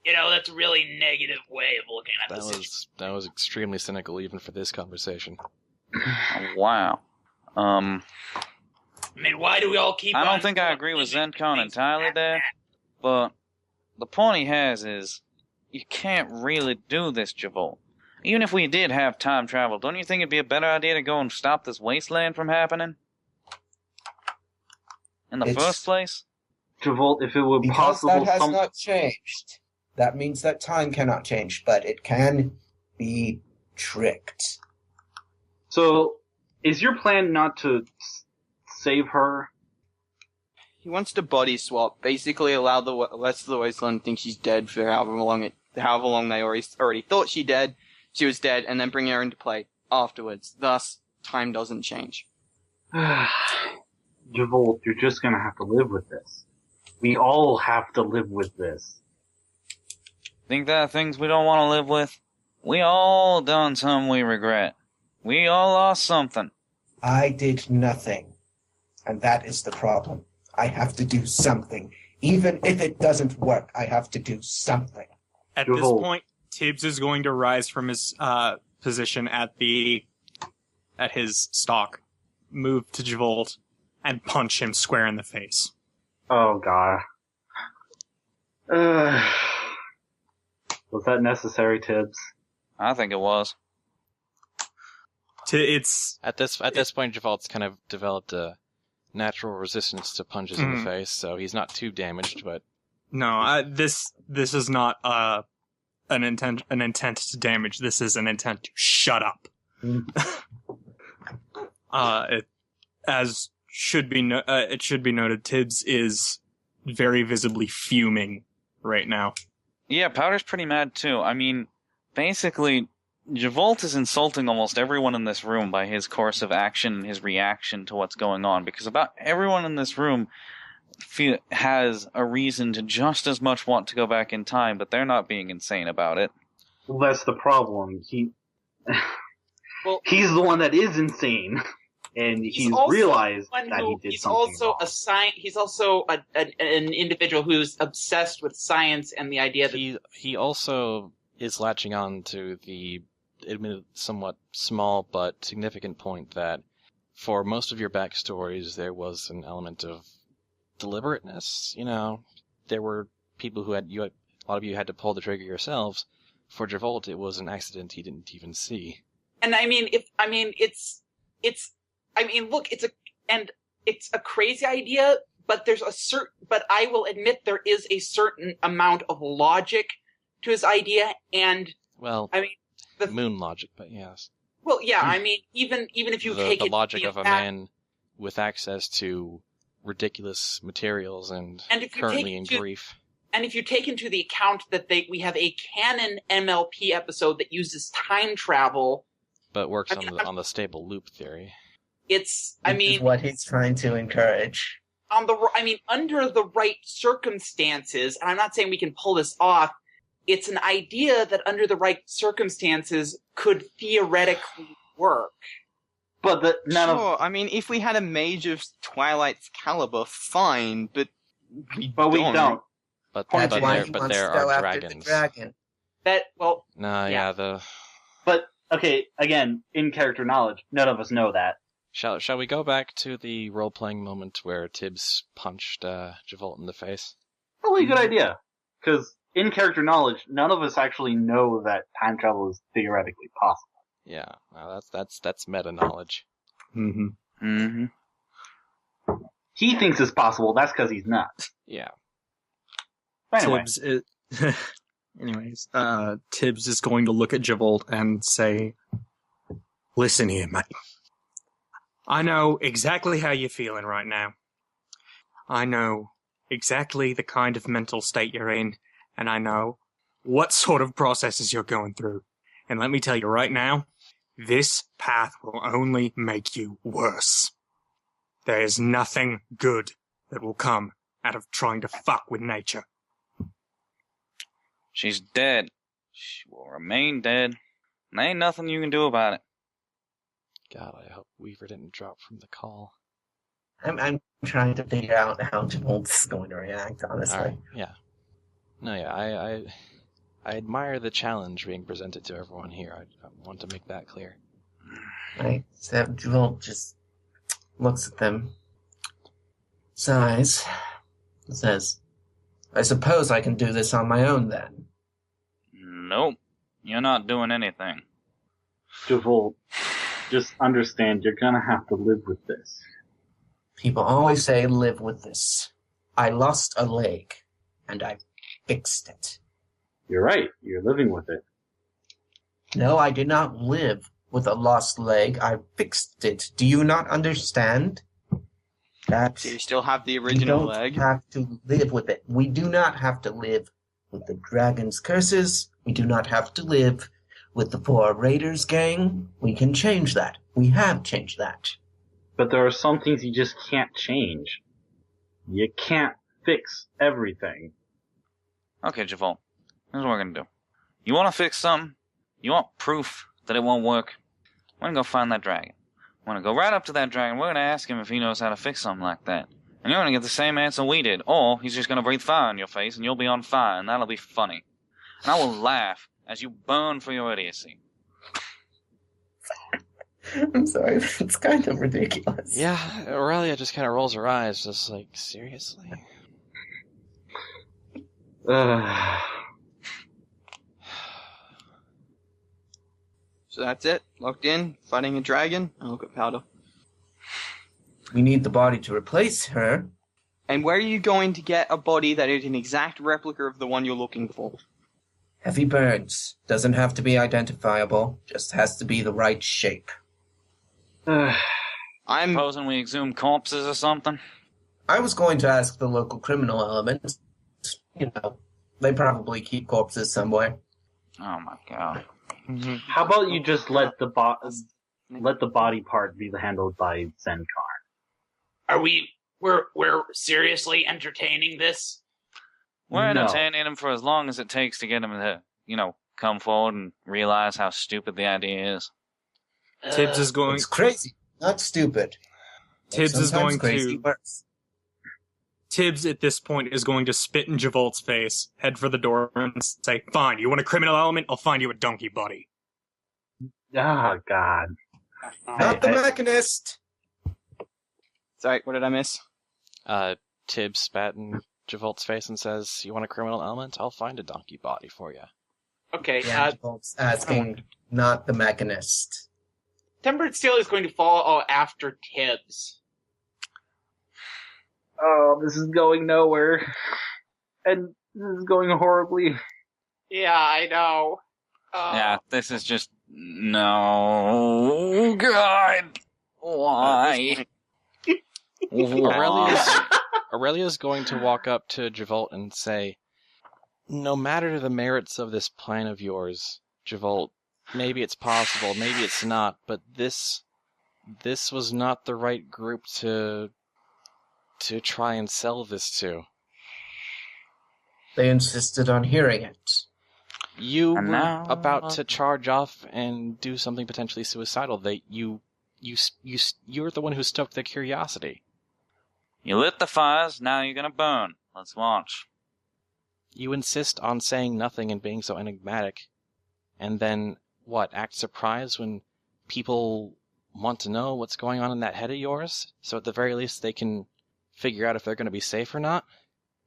That's a really negative way of looking at this. That was extremely cynical, even for this conversation. Wow. I mean, why do we all keep I don't think I agree with ZenCon entirely there, but the point he has is, you can't really do this, Javolt. Even if we did have time travel, don't you think it'd be a better idea to go and stop this wasteland from happening? In the first place? Javolt, if it were because possible... that has not changed. That means that time cannot change, but it can be tricked. So, is your plan not to save her? He wants to body swap, basically allow the rest of the wasteland to think she's dead for however long they already thought she was dead, and then bring her into play afterwards. Thus, time doesn't change. Javolt, you're just gonna have to live with this. We all have to live with this. Think there are things we don't want to live with? We all done something we regret. We all lost something. I did nothing. And that is the problem. I have to do something. Even if it doesn't work, I have to do something. At this point, Tibbs is going to rise from his position at his stalk, move to Javolt, and punch him square in the face. Oh, God. Was that necessary, Tibbs? I think it was. At this point, Javolt's kind of developed a natural resistance to punches in the face, so he's not too damaged. But no, this is not an intent to damage. This is an intent to shut up. It should be noted, Tibbs is very visibly fuming right now. Yeah, Powder's pretty mad too. I mean, basically, Javolt is insulting almost everyone in this room by his course of action and his reaction to what's going on, because about everyone in this room has a reason to just as much want to go back in time, but they're not being insane about it. Well, that's the problem. He's the one that is insane, and he's realized that he did something wrong. He's also an individual who's obsessed with science and the idea that he also is latching on to the admitted somewhat small but significant point that for most of your backstories there was an element of deliberateness. There were people a lot of you had to pull the trigger yourselves. For Javolt, it was an accident he didn't even see. And it's a crazy idea, but but I will admit there is a certain amount of logic to his idea, and the moon logic, but yes. Well, yeah, even if you take the logic of a man with access to ridiculous materials and currently in grief. And if you take into the account that we have a canon MLP episode that uses time travel, but works on the stable loop theory. Is what he's trying to encourage. Under the right circumstances, and I'm not saying we can pull this off, it's an idea that under the right circumstances could theoretically work. But Sure, I mean, if we had a mage of Twilight's caliber, fine, but we don't. But That's why he but wants there to go are after the dragons. dragon. Nah, yeah. But okay, again, in character knowledge, none of us know that. Shall we go back to the role playing moment where Tibbs punched Javolt in the face? Probably a good idea, because in character knowledge, none of us actually know that time travel is theoretically possible. Yeah, well, that's meta knowledge. He thinks it's possible. That's because he's nuts. Yeah. Anyway. Tibbs is going to look at Javolt and say, "Listen here, mate. I know exactly how you're feeling right now. I know exactly the kind of mental state you're in, and I know what sort of processes you're going through. And let me tell you right now, this path will only make you worse. There is nothing good that will come out of trying to fuck with nature." She's dead. She will remain dead. And there ain't nothing you can do about it. God, I hope Weaver didn't drop from the call. I'm trying to figure out how Javolt's going to react, honestly. All right, yeah. No, yeah, I admire the challenge being presented to everyone here. I want to make that clear. Right, so Javolt just looks at them, sighs, and says, "I suppose I can do this on my own then." Nope. You're not doing anything. Javolt, just understand you're gonna have to live with this. People always say live with this. I lost a leg, and I fixed it. You're right. You're living with it. No, I did not live with a lost leg. I fixed it. Do you not understand? That So you still have the original we don't leg? have to live with it. We do not have to live with the dragon's curses. We do not have to live with the 4 Raiders gang. We can change that. We have changed that. But there are some things you just can't change. You can't fix everything. Okay, Javolt. Here's what we're gonna do. You wanna fix something? You want proof that it won't work? We're gonna go find that dragon. We're gonna go right up to that dragon. We're gonna ask him if he knows how to fix something like that. And you're gonna get the same answer we did. Or he's just gonna breathe fire in your face and you'll be on fire, and that'll be funny. And I will laugh as you burn for your idiocy. I'm sorry, it's kind of ridiculous. Yeah, Aurelia just kind of rolls her eyes, just like, seriously? So that's it? Locked in? Fighting a dragon? I'll look at Powder. We need the body to replace her. And where are you going to get a body that is an exact replica of the one you're looking for? Heavy burns. Doesn't have to be identifiable. Just has to be the right shape. I'm supposing we exhume corpses or something. I was going to ask the local criminal element. You know, they probably keep corpses somewhere. Oh my god. How about you just let the body part be handled by Zenkar? Are we're seriously entertaining this? We're No. entertaining him for as long as it takes to get him to, come forward and realize how stupid the idea is. Tibbs is going. It's crazy, not stupid. Tibbs is Sometimes going crazy to. works. Tibbs at this point is going to spit in Javolt's face, head for the door, and say, "Fine, you want a criminal element? I'll find you a donkey body." Oh, God. Not the mechanist. Sorry, what did I miss? Tibbs spat in Javolt's face and says, "You want a criminal element? I'll find a donkey body for you." Okay, Yeah, Javolt's asking, not the mechanist. Tempered Steel is going to follow after Tibbs. Oh, this is going nowhere. And this is going horribly. Yeah, I know. Yeah, this is just... No, God! Why? Aurelia's going to walk up to Javolt and say, "No matter the merits of this plan of yours, Javolt, maybe it's possible, maybe it's not, but this was not the right group to try and sell this to." They insisted on hearing it. You And were now- about to charge off and do something potentially suicidal. You're the one who stoked their curiosity. You lit the fires, now you're gonna burn. Let's watch. You insist on saying nothing and being so enigmatic, and then, act surprised when people want to know what's going on in that head of yours, so at the very least they can figure out if they're going to be safe or not?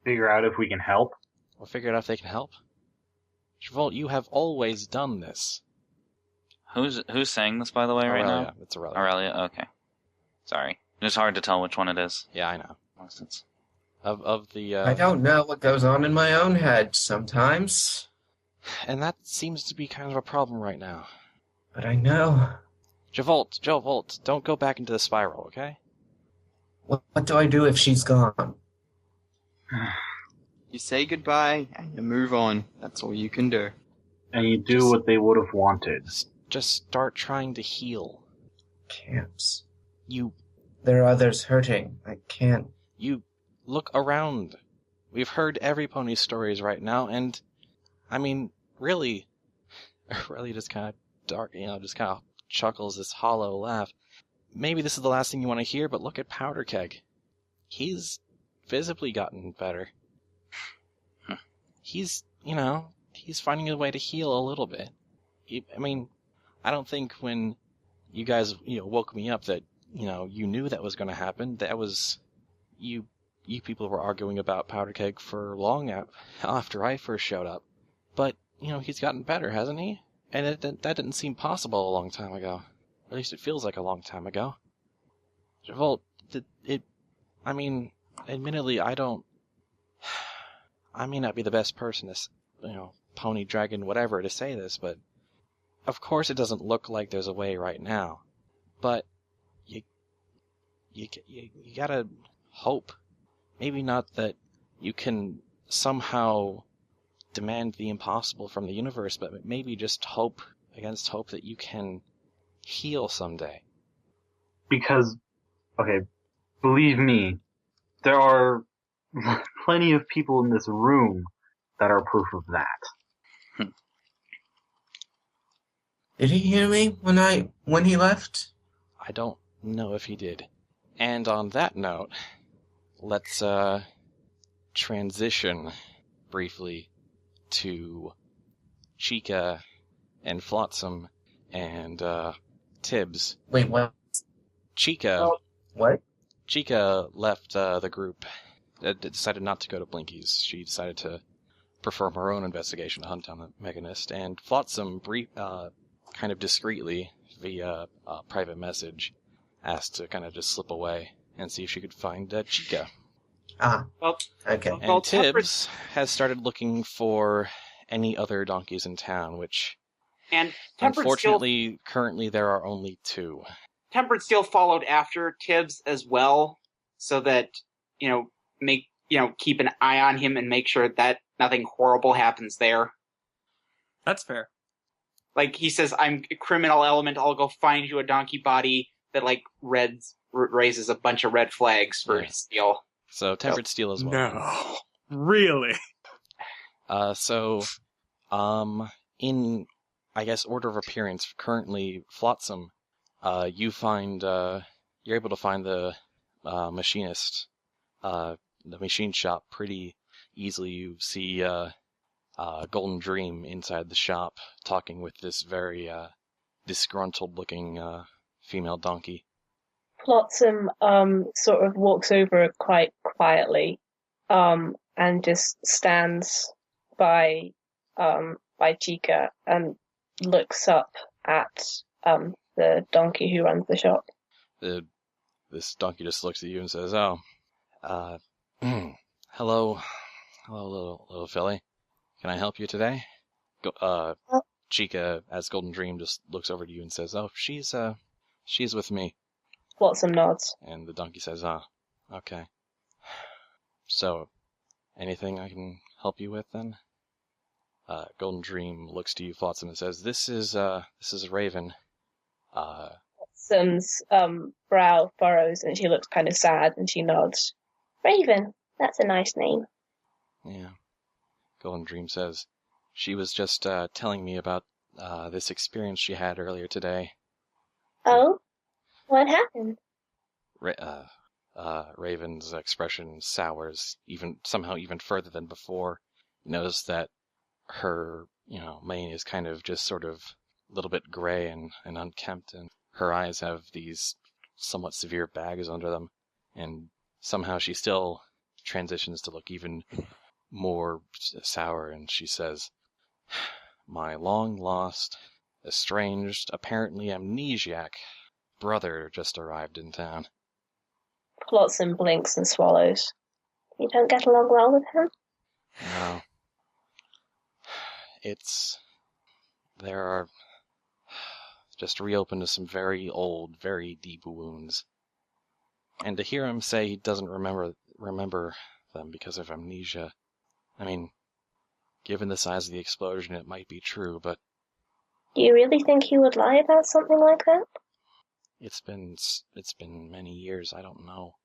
Figure out if we can help. Or figure out if they can help? Travolt, you have always done this. Who's saying this, by the way, right Aurelia. now? It's Aurelia. Aurelia, okay. Sorry. It's hard to tell which one it is. Yeah, I know. Nonsense. Of the, I don't know what goes on in my own head sometimes. And that seems to be kind of a problem right now. But I know. Javolt, don't go back into the spiral, okay? What do I do if she's gone? You say goodbye and you move on. That's all you can do. And you do what they would have wanted. Just start trying to heal. Camps. You There are others hurting. I can't. You look around. We've heard every pony's stories right now, and I mean, really just kind of dark, just kind of chuckles this hollow laugh. Maybe this is the last thing you want to hear, but look at Powder Keg. He's visibly gotten better. He's finding a way to heal a little bit. I don't think when you guys, woke me up that, you knew that was going to happen. That was, you people were arguing about Powder Keg for long after I first showed up. But, he's gotten better, hasn't he? And that didn't seem possible a long time ago. At least it feels like a long time ago. Javolt, admittedly, I may not be the best person to, pony, dragon, whatever, to say this, but of course it doesn't look like there's a way right now. But you gotta hope. Maybe not that you can somehow demand the impossible from the universe, but maybe just hope against hope that you can heal someday. Because, okay, believe me, there are plenty of people in this room that are proof of that. Did he hear me when he left? I don't know if he did. And on that note, let's transition briefly to Chica and Flotsam and Tibbs. Wait, what? Chica. What? Chica left the group. Decided not to go to Blinky's. She decided to perform her own investigation to hunt down the Mechanist. And Flotsam, kind of discreetly, via private message, asked to kind of just slip away and see if she could find Chica. Well, okay. And Tibbs has started looking for any other donkeys in town, which, and Tempered unfortunately, currently there are only 2. Tempered Steel followed after Tibbs as well, so that, keep an eye on him and make sure that nothing horrible happens there. That's fair. Like, he says, I'm a criminal element, I'll go find you a donkey body that, raises a bunch of red flags for Steel. So, Tempered Steel as well. No. Really? In, I guess, order of appearance, currently, Flotsam, you're able to find the machinist, the machine shop pretty easily. You see Golden Dream inside the shop talking with this very disgruntled-looking female donkey. Flotsam sort of walks over quite quietly and just stands by Chica and looks up at the donkey who runs the shop. This donkey just looks at you and says, hello, little filly. Can I help you today? Chica, as Golden Dream, just looks over to you and says, she's with me. Flotsam nods. And the donkey says, okay. So, anything I can help you with then? Golden Dream looks to you, Flotsam, and says, this is Raven. Flotsam's brow furrows and she looks kind of sad and she nods. Raven, that's a nice name. Yeah. Golden Dream says, She was just telling me about this experience she had earlier today. Oh? What happened? Raven's expression sours somehow even further than before. You notice that her, mane is kind of just sort of a little bit gray and unkempt, and her eyes have these somewhat severe bags under them, and somehow she still transitions to look even more sour, and she says, "My long-lost, estranged, apparently amnesiac brother just arrived in town." Flotsam blinks and swallows. You don't get along well with him? No. There are just reopened to some very old, very deep wounds. And to hear him say he doesn't remember them because of amnesia, I mean, given the size of the explosion, it might be true, but... Do you really think he would lie about something like that? It's been many years, I don't know.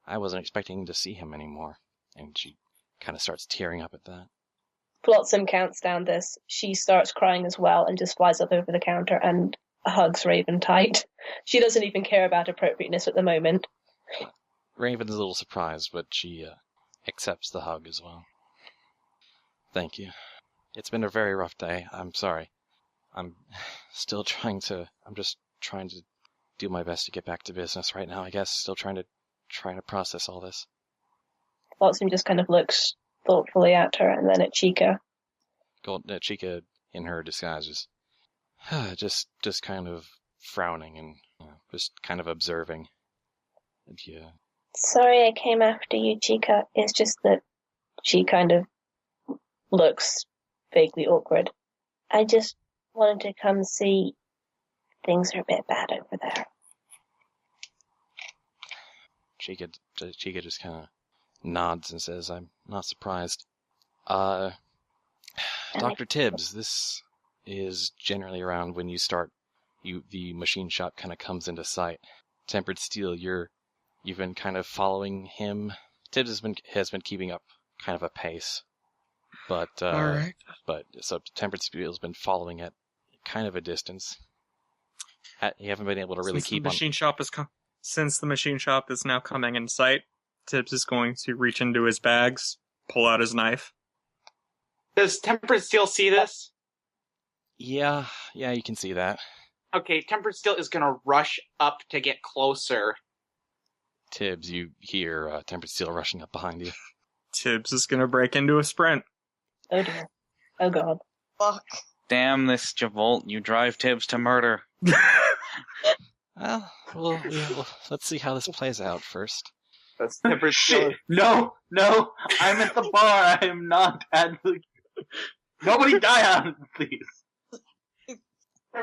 I wasn't expecting to see him anymore. And she kind of starts tearing up at that. Flotsam counts down this. She starts crying as well and just flies up over the counter and hugs Raven tight. She doesn't even care about appropriateness at the moment. Raven's a little surprised, but she accepts the hug as well. Thank you. It's been a very rough day. I'm sorry. I'm just trying to do my best to get back to business right now, I guess. Still trying to process all this. Flotsam just kind of looks thoughtfully at her and then at Chica. Chica, in her disguise, is just kind of frowning and just kind of observing. And yeah. Sorry I came after you, Chica. It's just that she kind of looks vaguely awkward. I just wanted to come see. Things are a bit bad over there. Chica just kind of nods and says, "I'm not surprised." Dr. Tibbs, this is generally around when the machine shop kind of comes into sight. Tempered Steel, you've been kind of following him. Tibbs has been keeping up kind of a pace, but all right. So Tempered Steel's been following at kind of a distance. You haven't been able to really keep on. Since the machine shop is now coming in sight, Tibbs is going to reach into his bags, pull out his knife. Does Tempered Steel see this? Yeah, you can see that. Okay, Tempered Steel is going to rush up to get closer. Tibbs, you hear Tempered Steel rushing up behind you. Tibbs is going to break into a sprint. Oh dear. Oh god. Fuck. Damn this Javolt, you drive Tibbs to murder. Well, let's see how this plays out first. That's Tempered Steel. No, I'm at the bar. I am not advocating. Nobody die on please.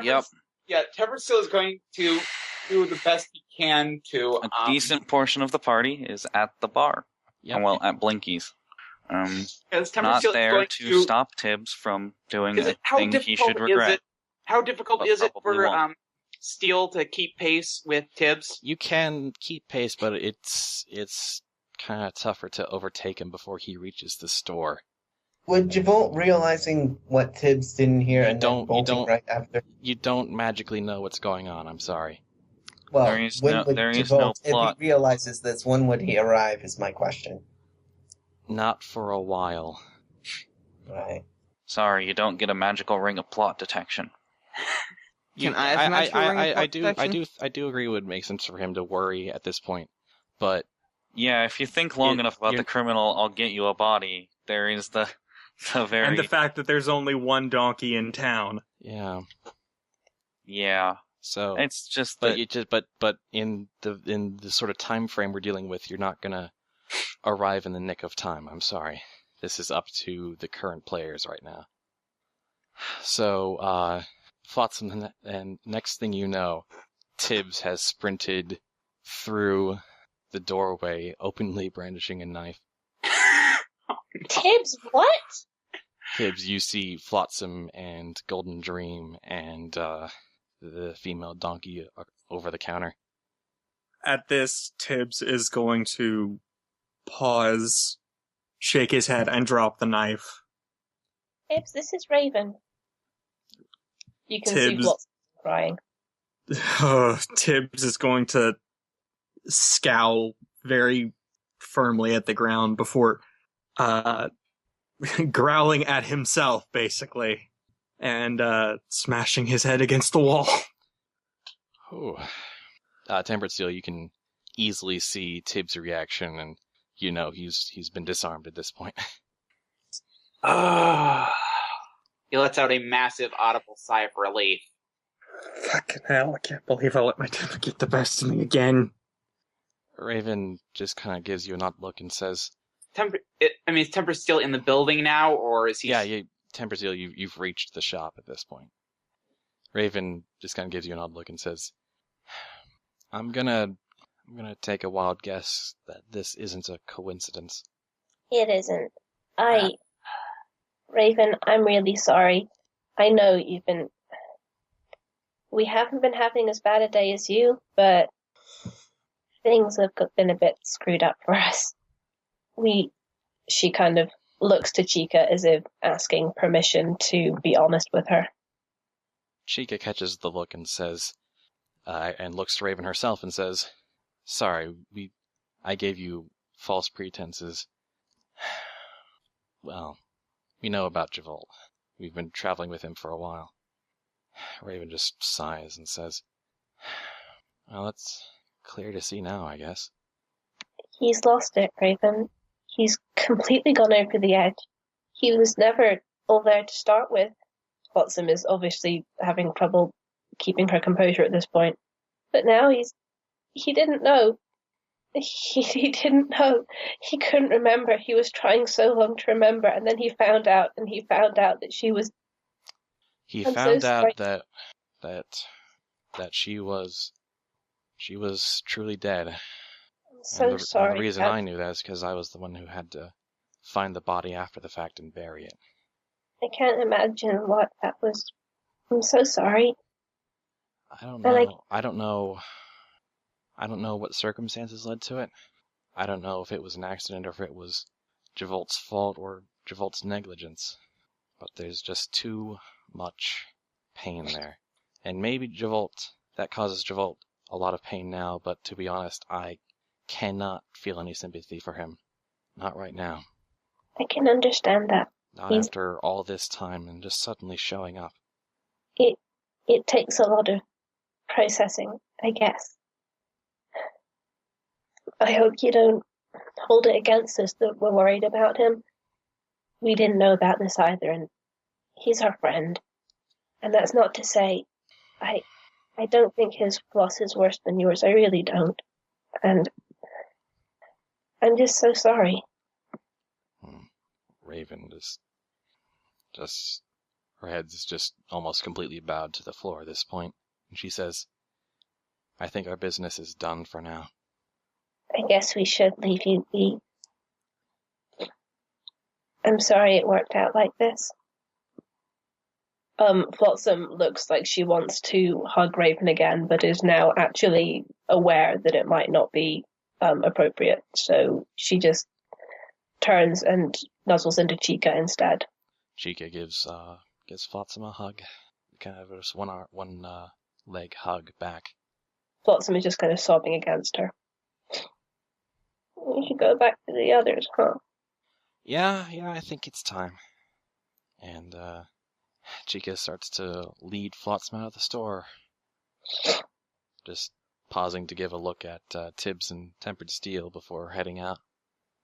Yep. Yeah, Tempered Steel is going to do the best he can to... A decent portion of the party is at the bar. Yep. Well, at Blinky's. Not there to stop Tibbs from doing a thing he should regret. How difficult is it for Steel to keep pace with Tibbs? You can keep pace, but it's kind of tougher to overtake him before he reaches the store. Would Javolt, realizing what Tibbs didn't hear right after? You don't magically know what's going on, I'm sorry. Well, there is when no Javolt, plot. if he realizes this, when would he arrive is my question. Not for a while. Right. Sorry, you don't get a magical ring of plot detection. Can I have magical ring of plot detection? I do agree it would make sense for him to worry at this point, but... Yeah, if you think long enough about the criminal, I'll get you a body. There is the very... And the fact that there's only one donkey in town. Yeah. Yeah. So it's just that... But in the sort of time frame we're dealing with, you're not gonna arrive in the nick of time. I'm sorry. This is up to the current players right now. So, Flotsam, and next thing you know, Tibbs has sprinted through the doorway, openly brandishing a knife. Tibbs, what? Tibbs, you see Flotsam and Golden Dream and the female donkey over the counter. At this, Tibbs is going to pause, shake his head, and drop the knife. Tibbs, this is Raven. You can see Tibbs. Flotsam crying. Tibbs is going to scowl very firmly at the ground before growling at himself, basically, and smashing his head against the wall. Ooh. Tempered Steel, you can easily see Tibbs' reaction, and you know he's been disarmed at this point. He lets out a massive audible sigh of relief. Fucking hell, I can't believe I let my temper get the best of me again. Raven just kind of gives you an odd look and says, is Temper still in the building now, or is he... Yeah, Temper Steel, you've reached the shop at this point. Raven just kind of gives you an odd look and says, I'm gonna take a wild guess that this isn't a coincidence. It isn't. Raven, I'm really sorry. I know we haven't been having as bad a day as you, but things have been a bit screwed up for us. She kind of looks to Chica as if asking permission to be honest with her. Chica catches the look and says, and looks to Raven herself and says, sorry, I gave you false pretenses. Well, we know about Javolt. We've been traveling with him for a while. Raven just sighs and says, well, that's clear to see now, I guess. He's lost it, Raven. He's completely gone over the edge. He was never all there to start with. Flotsam is obviously having trouble keeping her composure at this point. But now he didn't know. He didn't know. He couldn't remember. He was trying so long to remember, and then he found out that she was... He found out that she was truly dead. I'm so sorry. And the reason I knew that is because I was the one who had to find the body after the fact and bury it. I can't imagine what that was. I'm so sorry. I don't know. I don't know what circumstances led to it. I don't know if it was an accident or if it was Javolt's fault or Javolt's negligence. But there's just too much pain there. And maybe that causes Javolt a lot of pain now, but to be honest, I cannot feel any sympathy for him. Not right now. I can understand that. Not after all this time and just suddenly showing up. It takes a lot of processing, I guess. I hope you don't hold it against us that we're worried about him. We didn't know about this either, and he's our friend. And that's not to say I don't think his loss is worse than yours. I really don't. And I'm just so sorry. Raven just her head's just almost completely bowed to the floor at this point. And she says, I think our business is done for now. I guess we should leave you be. I'm sorry it worked out like this. Flotsam looks like she wants to hug Raven again, but is now actually aware that it might not be appropriate. So she just turns and nuzzles into Chica instead. Chica gives Flotsam a hug, kind of just one leg hug back. Flotsam is just kind of sobbing against her. We should go back to the others, huh? Yeah, I think it's time. And Chica starts to lead Flotsam out of the store. Just pausing to give a look at Tibbs and Tempered Steel before heading out.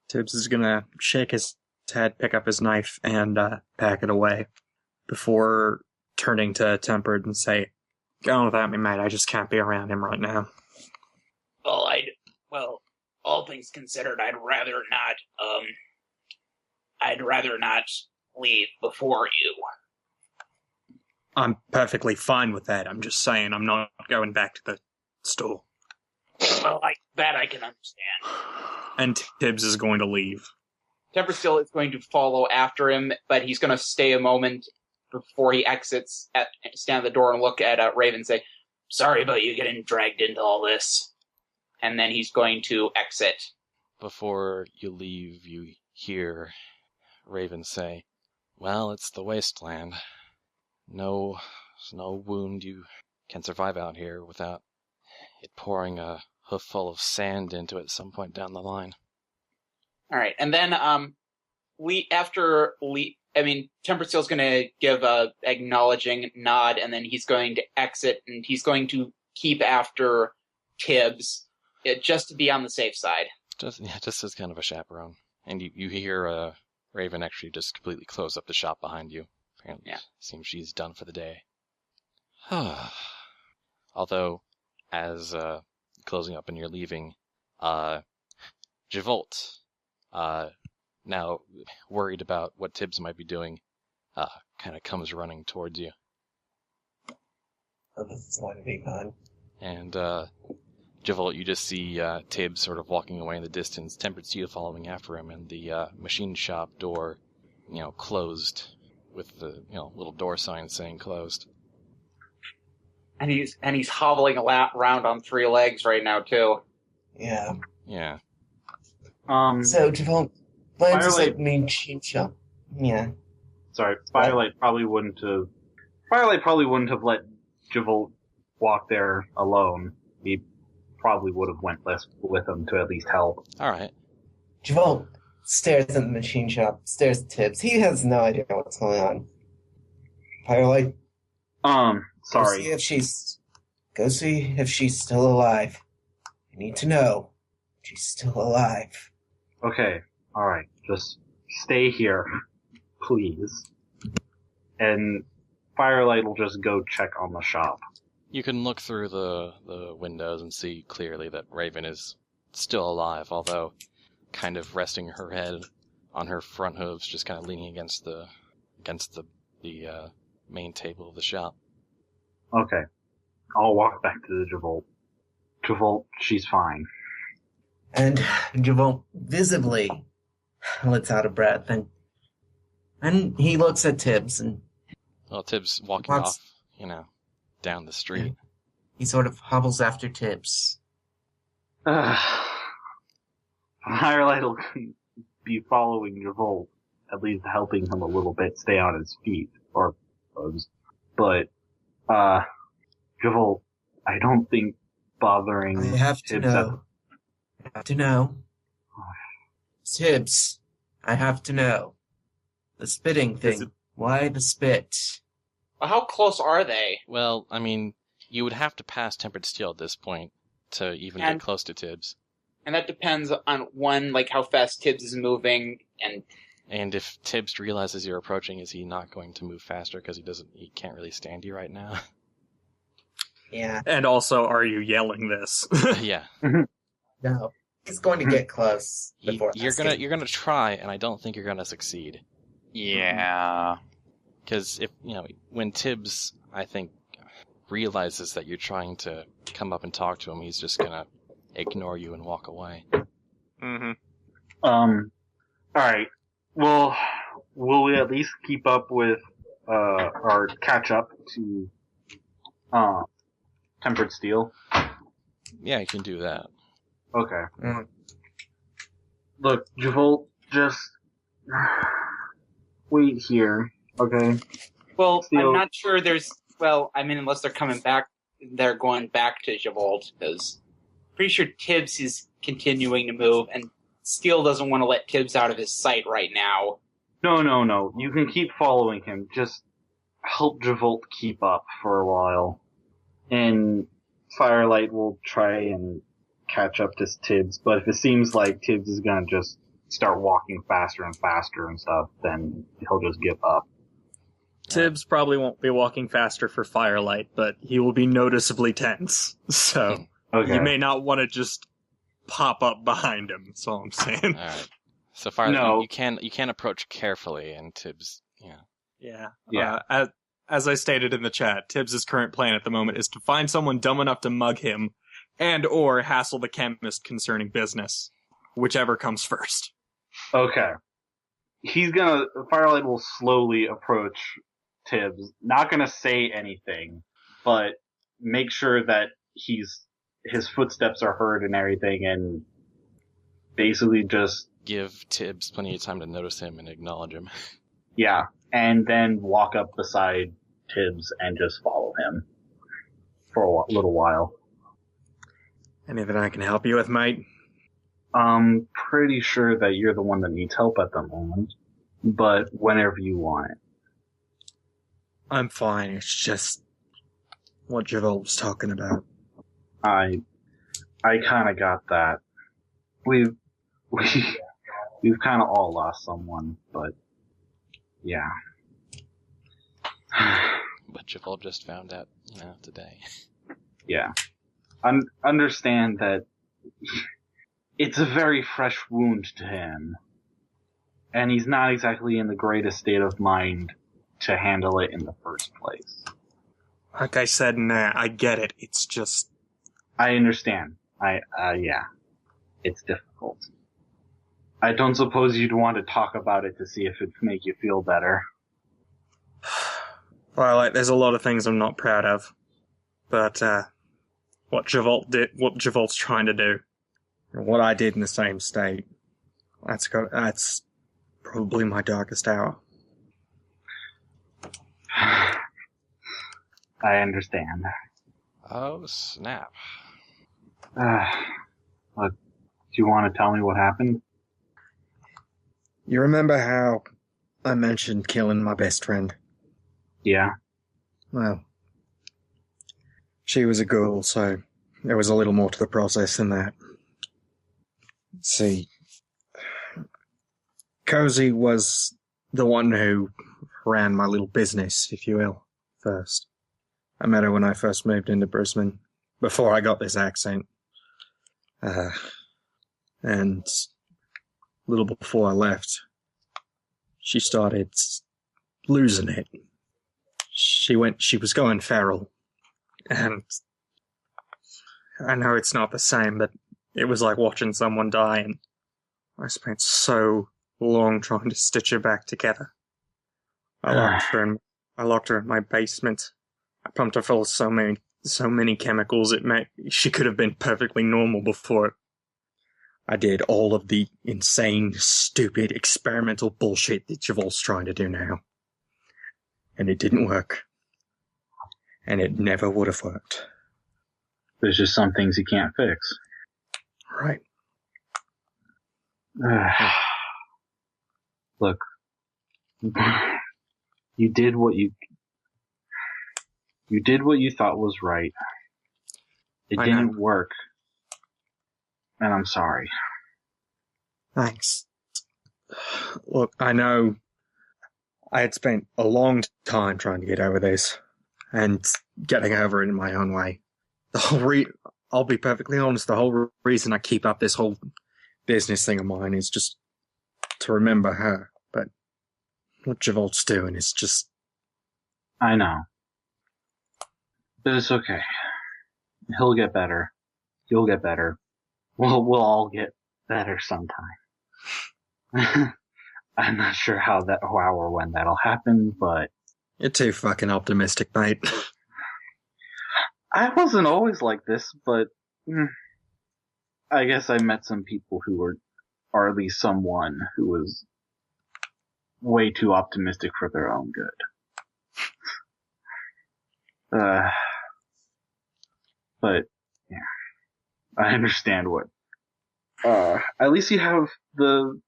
Tibbs is gonna shake his head, pick up his knife, and pack it away before turning to Tempered and say, "Go on without me, mate. I just can't be around him right now." Well, all things considered, I'd rather not leave before you. I'm perfectly fine with that. I'm just saying I'm not going back to the store. Well, that I can understand. And Tibbs is going to leave. Temper Steel is going to follow after him, but he's going to stay a moment before he exits, stand at the door and look at Raven and say, sorry about you getting dragged into all this. And then he's going to exit. Before you leave, you hear Raven say, Well, it's the wasteland. No wound you can survive out here without it pouring a hoofful of sand into it at some point down the line. All right, and then Tempered Steel's going to give a acknowledging nod, and then he's going to exit, and he's going to keep after Tibbs, just to be on the safe side. Just as kind of a chaperone. And you hear Raven actually just completely close up the shop behind you. Apparently, seems she's done for the day. Although, as closing up and you're leaving, Javolt, now worried about what Tibbs might be doing, kind of comes running towards you. Oh, this is going to be fun. And Javolt, you just see Tibbs sort of walking away in the distance, Tempered Steel following after him, and the machine shop door, closed with the little door sign saying closed. And he's hobbling around on 3 legs right now too. Yeah. Yeah. So Javolt plans to set machine shop. Yeah. Sorry, Firelight probably wouldn't have let Javolt walk there alone. He probably would have went with him to at least help. All right. Javolt stares at the machine shop, stares at Tibbs. He has no idea what's going on. Firelight. Sorry. Go see if she's still alive. I need to know if she's still alive. Okay. All right. Just stay here, please. And Firelight will just go check on the shop. You can look through the windows and see clearly that Raven is still alive, although kind of resting her head on her front hooves, just kind of leaning against the main table of the shop. Okay. I'll walk back to the Javolt. Javolt, she's fine. And Javolt visibly lets out a breath, and he looks at Tibbs, and well, Tibbs walking off, down the street. Yeah. He sort of hobbles after Tibbs. Firelight will be following Javolt, at least helping him a little bit stay on his feet, but Javolt, I don't think bothering I have to Tibbs know. I have to know. Tibbs, I have to know. The spitting thing. Why the spit? Well, how close are they? Well, I mean, you would have to pass Tempered Steel at this point to even get close to Tibbs. And that depends on how fast Tibbs is moving, and if Tibbs realizes you're approaching, is he not going to move faster because he can't really stand you right now? Yeah. And also, are you yelling this? Yeah. No. He's going to get close before you're gonna try, and I don't think you're gonna succeed. Yeah. Because when Tibbs, I think, realizes that you're trying to come up and talk to him, he's just gonna ignore you and walk away. Mm-hmm. Alright. Well, will we at least keep up with, or catch up to, Tempered Steel? Yeah, you can do that. Okay. Look, Javolt, just wait here, okay? Well, I'm not sure unless they're coming back, they're going back to Javolt, because pretty sure Tibbs is continuing to move, and Steel doesn't want to let Tibbs out of his sight right now. No. You can keep following him. Just help Javolt keep up for a while. And Firelight will try and catch up to Tibbs, but if it seems like Tibbs is gonna just start walking faster and faster and stuff, then he'll just give up. Tibbs probably won't be walking faster for Firelight, but he will be noticeably tense. So you may not want to just pop up behind him. That's all I'm saying. All right. So Firelight, you can approach carefully, and Tibbs, Yeah. As I stated in the chat, Tibbs' current plan at the moment is to find someone dumb enough to mug him, and or hassle the chemist concerning business, whichever comes first. Okay. Firelight will slowly approach Tibbs, not gonna say anything, but make sure that his footsteps are heard and everything, and basically just give Tibbs plenty of time to notice him and acknowledge him. Yeah, and then walk up beside Tibbs and just follow him for a little while. Anything I can help you with, mate? I'm pretty sure that you're the one that needs help at the moment, but whenever you want it. I'm fine. It's just what Javolt's was talking about. I kind of got that. We've kind of all lost someone, but yeah. But Javolt just found out, today. Yeah. Understand that it's a very fresh wound to him, and he's not exactly in the greatest state of mind to handle it in the first place. Like I said, I get it. It's just... I understand. Yeah. It's difficult. I don't suppose you'd want to talk about it to see if it'd make you feel better. Well, there's a lot of things I'm not proud of. But, what Javolt's trying to do, and what I did in the same state, that's probably my darkest hour. I understand. Oh, snap. Look, do you want to tell me what happened? You remember how I mentioned killing my best friend? Yeah. Well, she was a girl, so there was a little more to the process than that. See, Cozy was the one who ran my little business, if you will, first. I met her when I first moved into Brisbane, before I got this accent. And a little before I left, she started losing it. She was going feral. And I know it's not the same, but it was like watching someone die, and I spent so long trying to stitch her back together. I locked her in my basement. I pumped her full of so many chemicals she could have been perfectly normal before it. I did all of the insane, stupid, experimental bullshit that Javolt's trying to do now. And it didn't work. And it never would have worked. There's just some things you can't fix. Right. Look, you did what you thought was right. It didn't work. And I'm sorry. Thanks. Look, I know I had spent a long time trying to get over this, and getting over it in my own way. I'll be perfectly honest, the whole reason I keep up this whole business thing of mine is just to remember her. But what Javolt's doing is just... I know. But it's okay. He'll get better. You'll get better. We'll all get better sometime. I'm not sure how or when that'll happen, but... You're too fucking optimistic, mate. I wasn't always like this, but I guess I met some people who were, or at least someone who was way too optimistic for their own good. But yeah, I understand what. At least you have the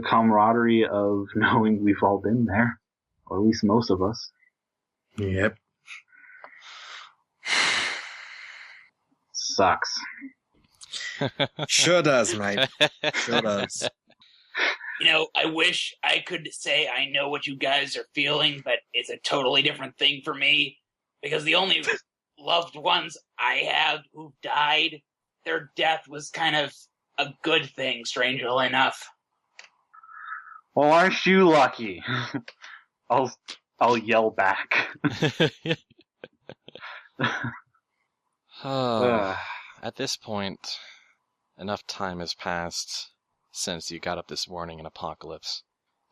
camaraderie of knowing we've all been there, or at least most of us. Yep. Sucks. Sure does, mate. Sure does. I wish I could say I know what you guys are feeling, but it's a totally different thing for me, because the only loved ones I have who've died, their death was kind of a good thing, strangely enough. Well, aren't you lucky? I'll yell back. At this point, enough time has passed since you got up this morning in Apocalypse.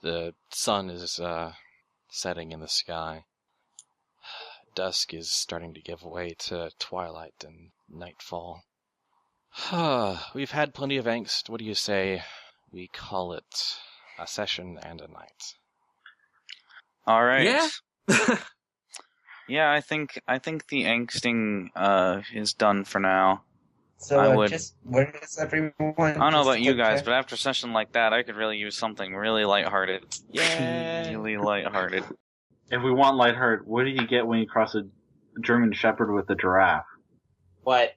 The sun is setting in the sky. Dusk is starting to give way to twilight and nightfall. We've had plenty of angst. What do you say we call it a session and a night. All right. Yeah. Yeah, I think the angsting is done for now. So I would. where is everyone? I don't know Just about you quick guys, check? but after a session like that, I could really use something really lighthearted. Yay! Really lighthearted. If we want lighthearted, what do you get when you cross a German Shepherd with a giraffe? What?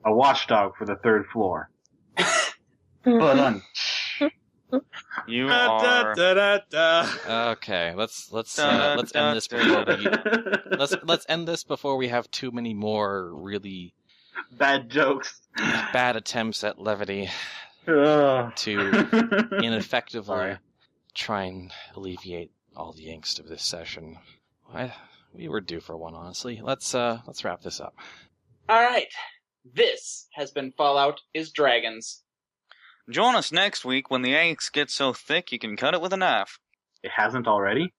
A watchdog for the 3rd floor. Hold on. You are. Okay, let's end this before let's end this before we have too many more really Bad jokes. bad attempts at levity Ugh. to ineffectively Sorry. try and alleviate all the angst of this session. We were due for one, honestly. Let's wrap this up. All right. This has been Fallout is Dragons. Join us next week when the angst gets so thick you can cut it with a knife. It hasn't already?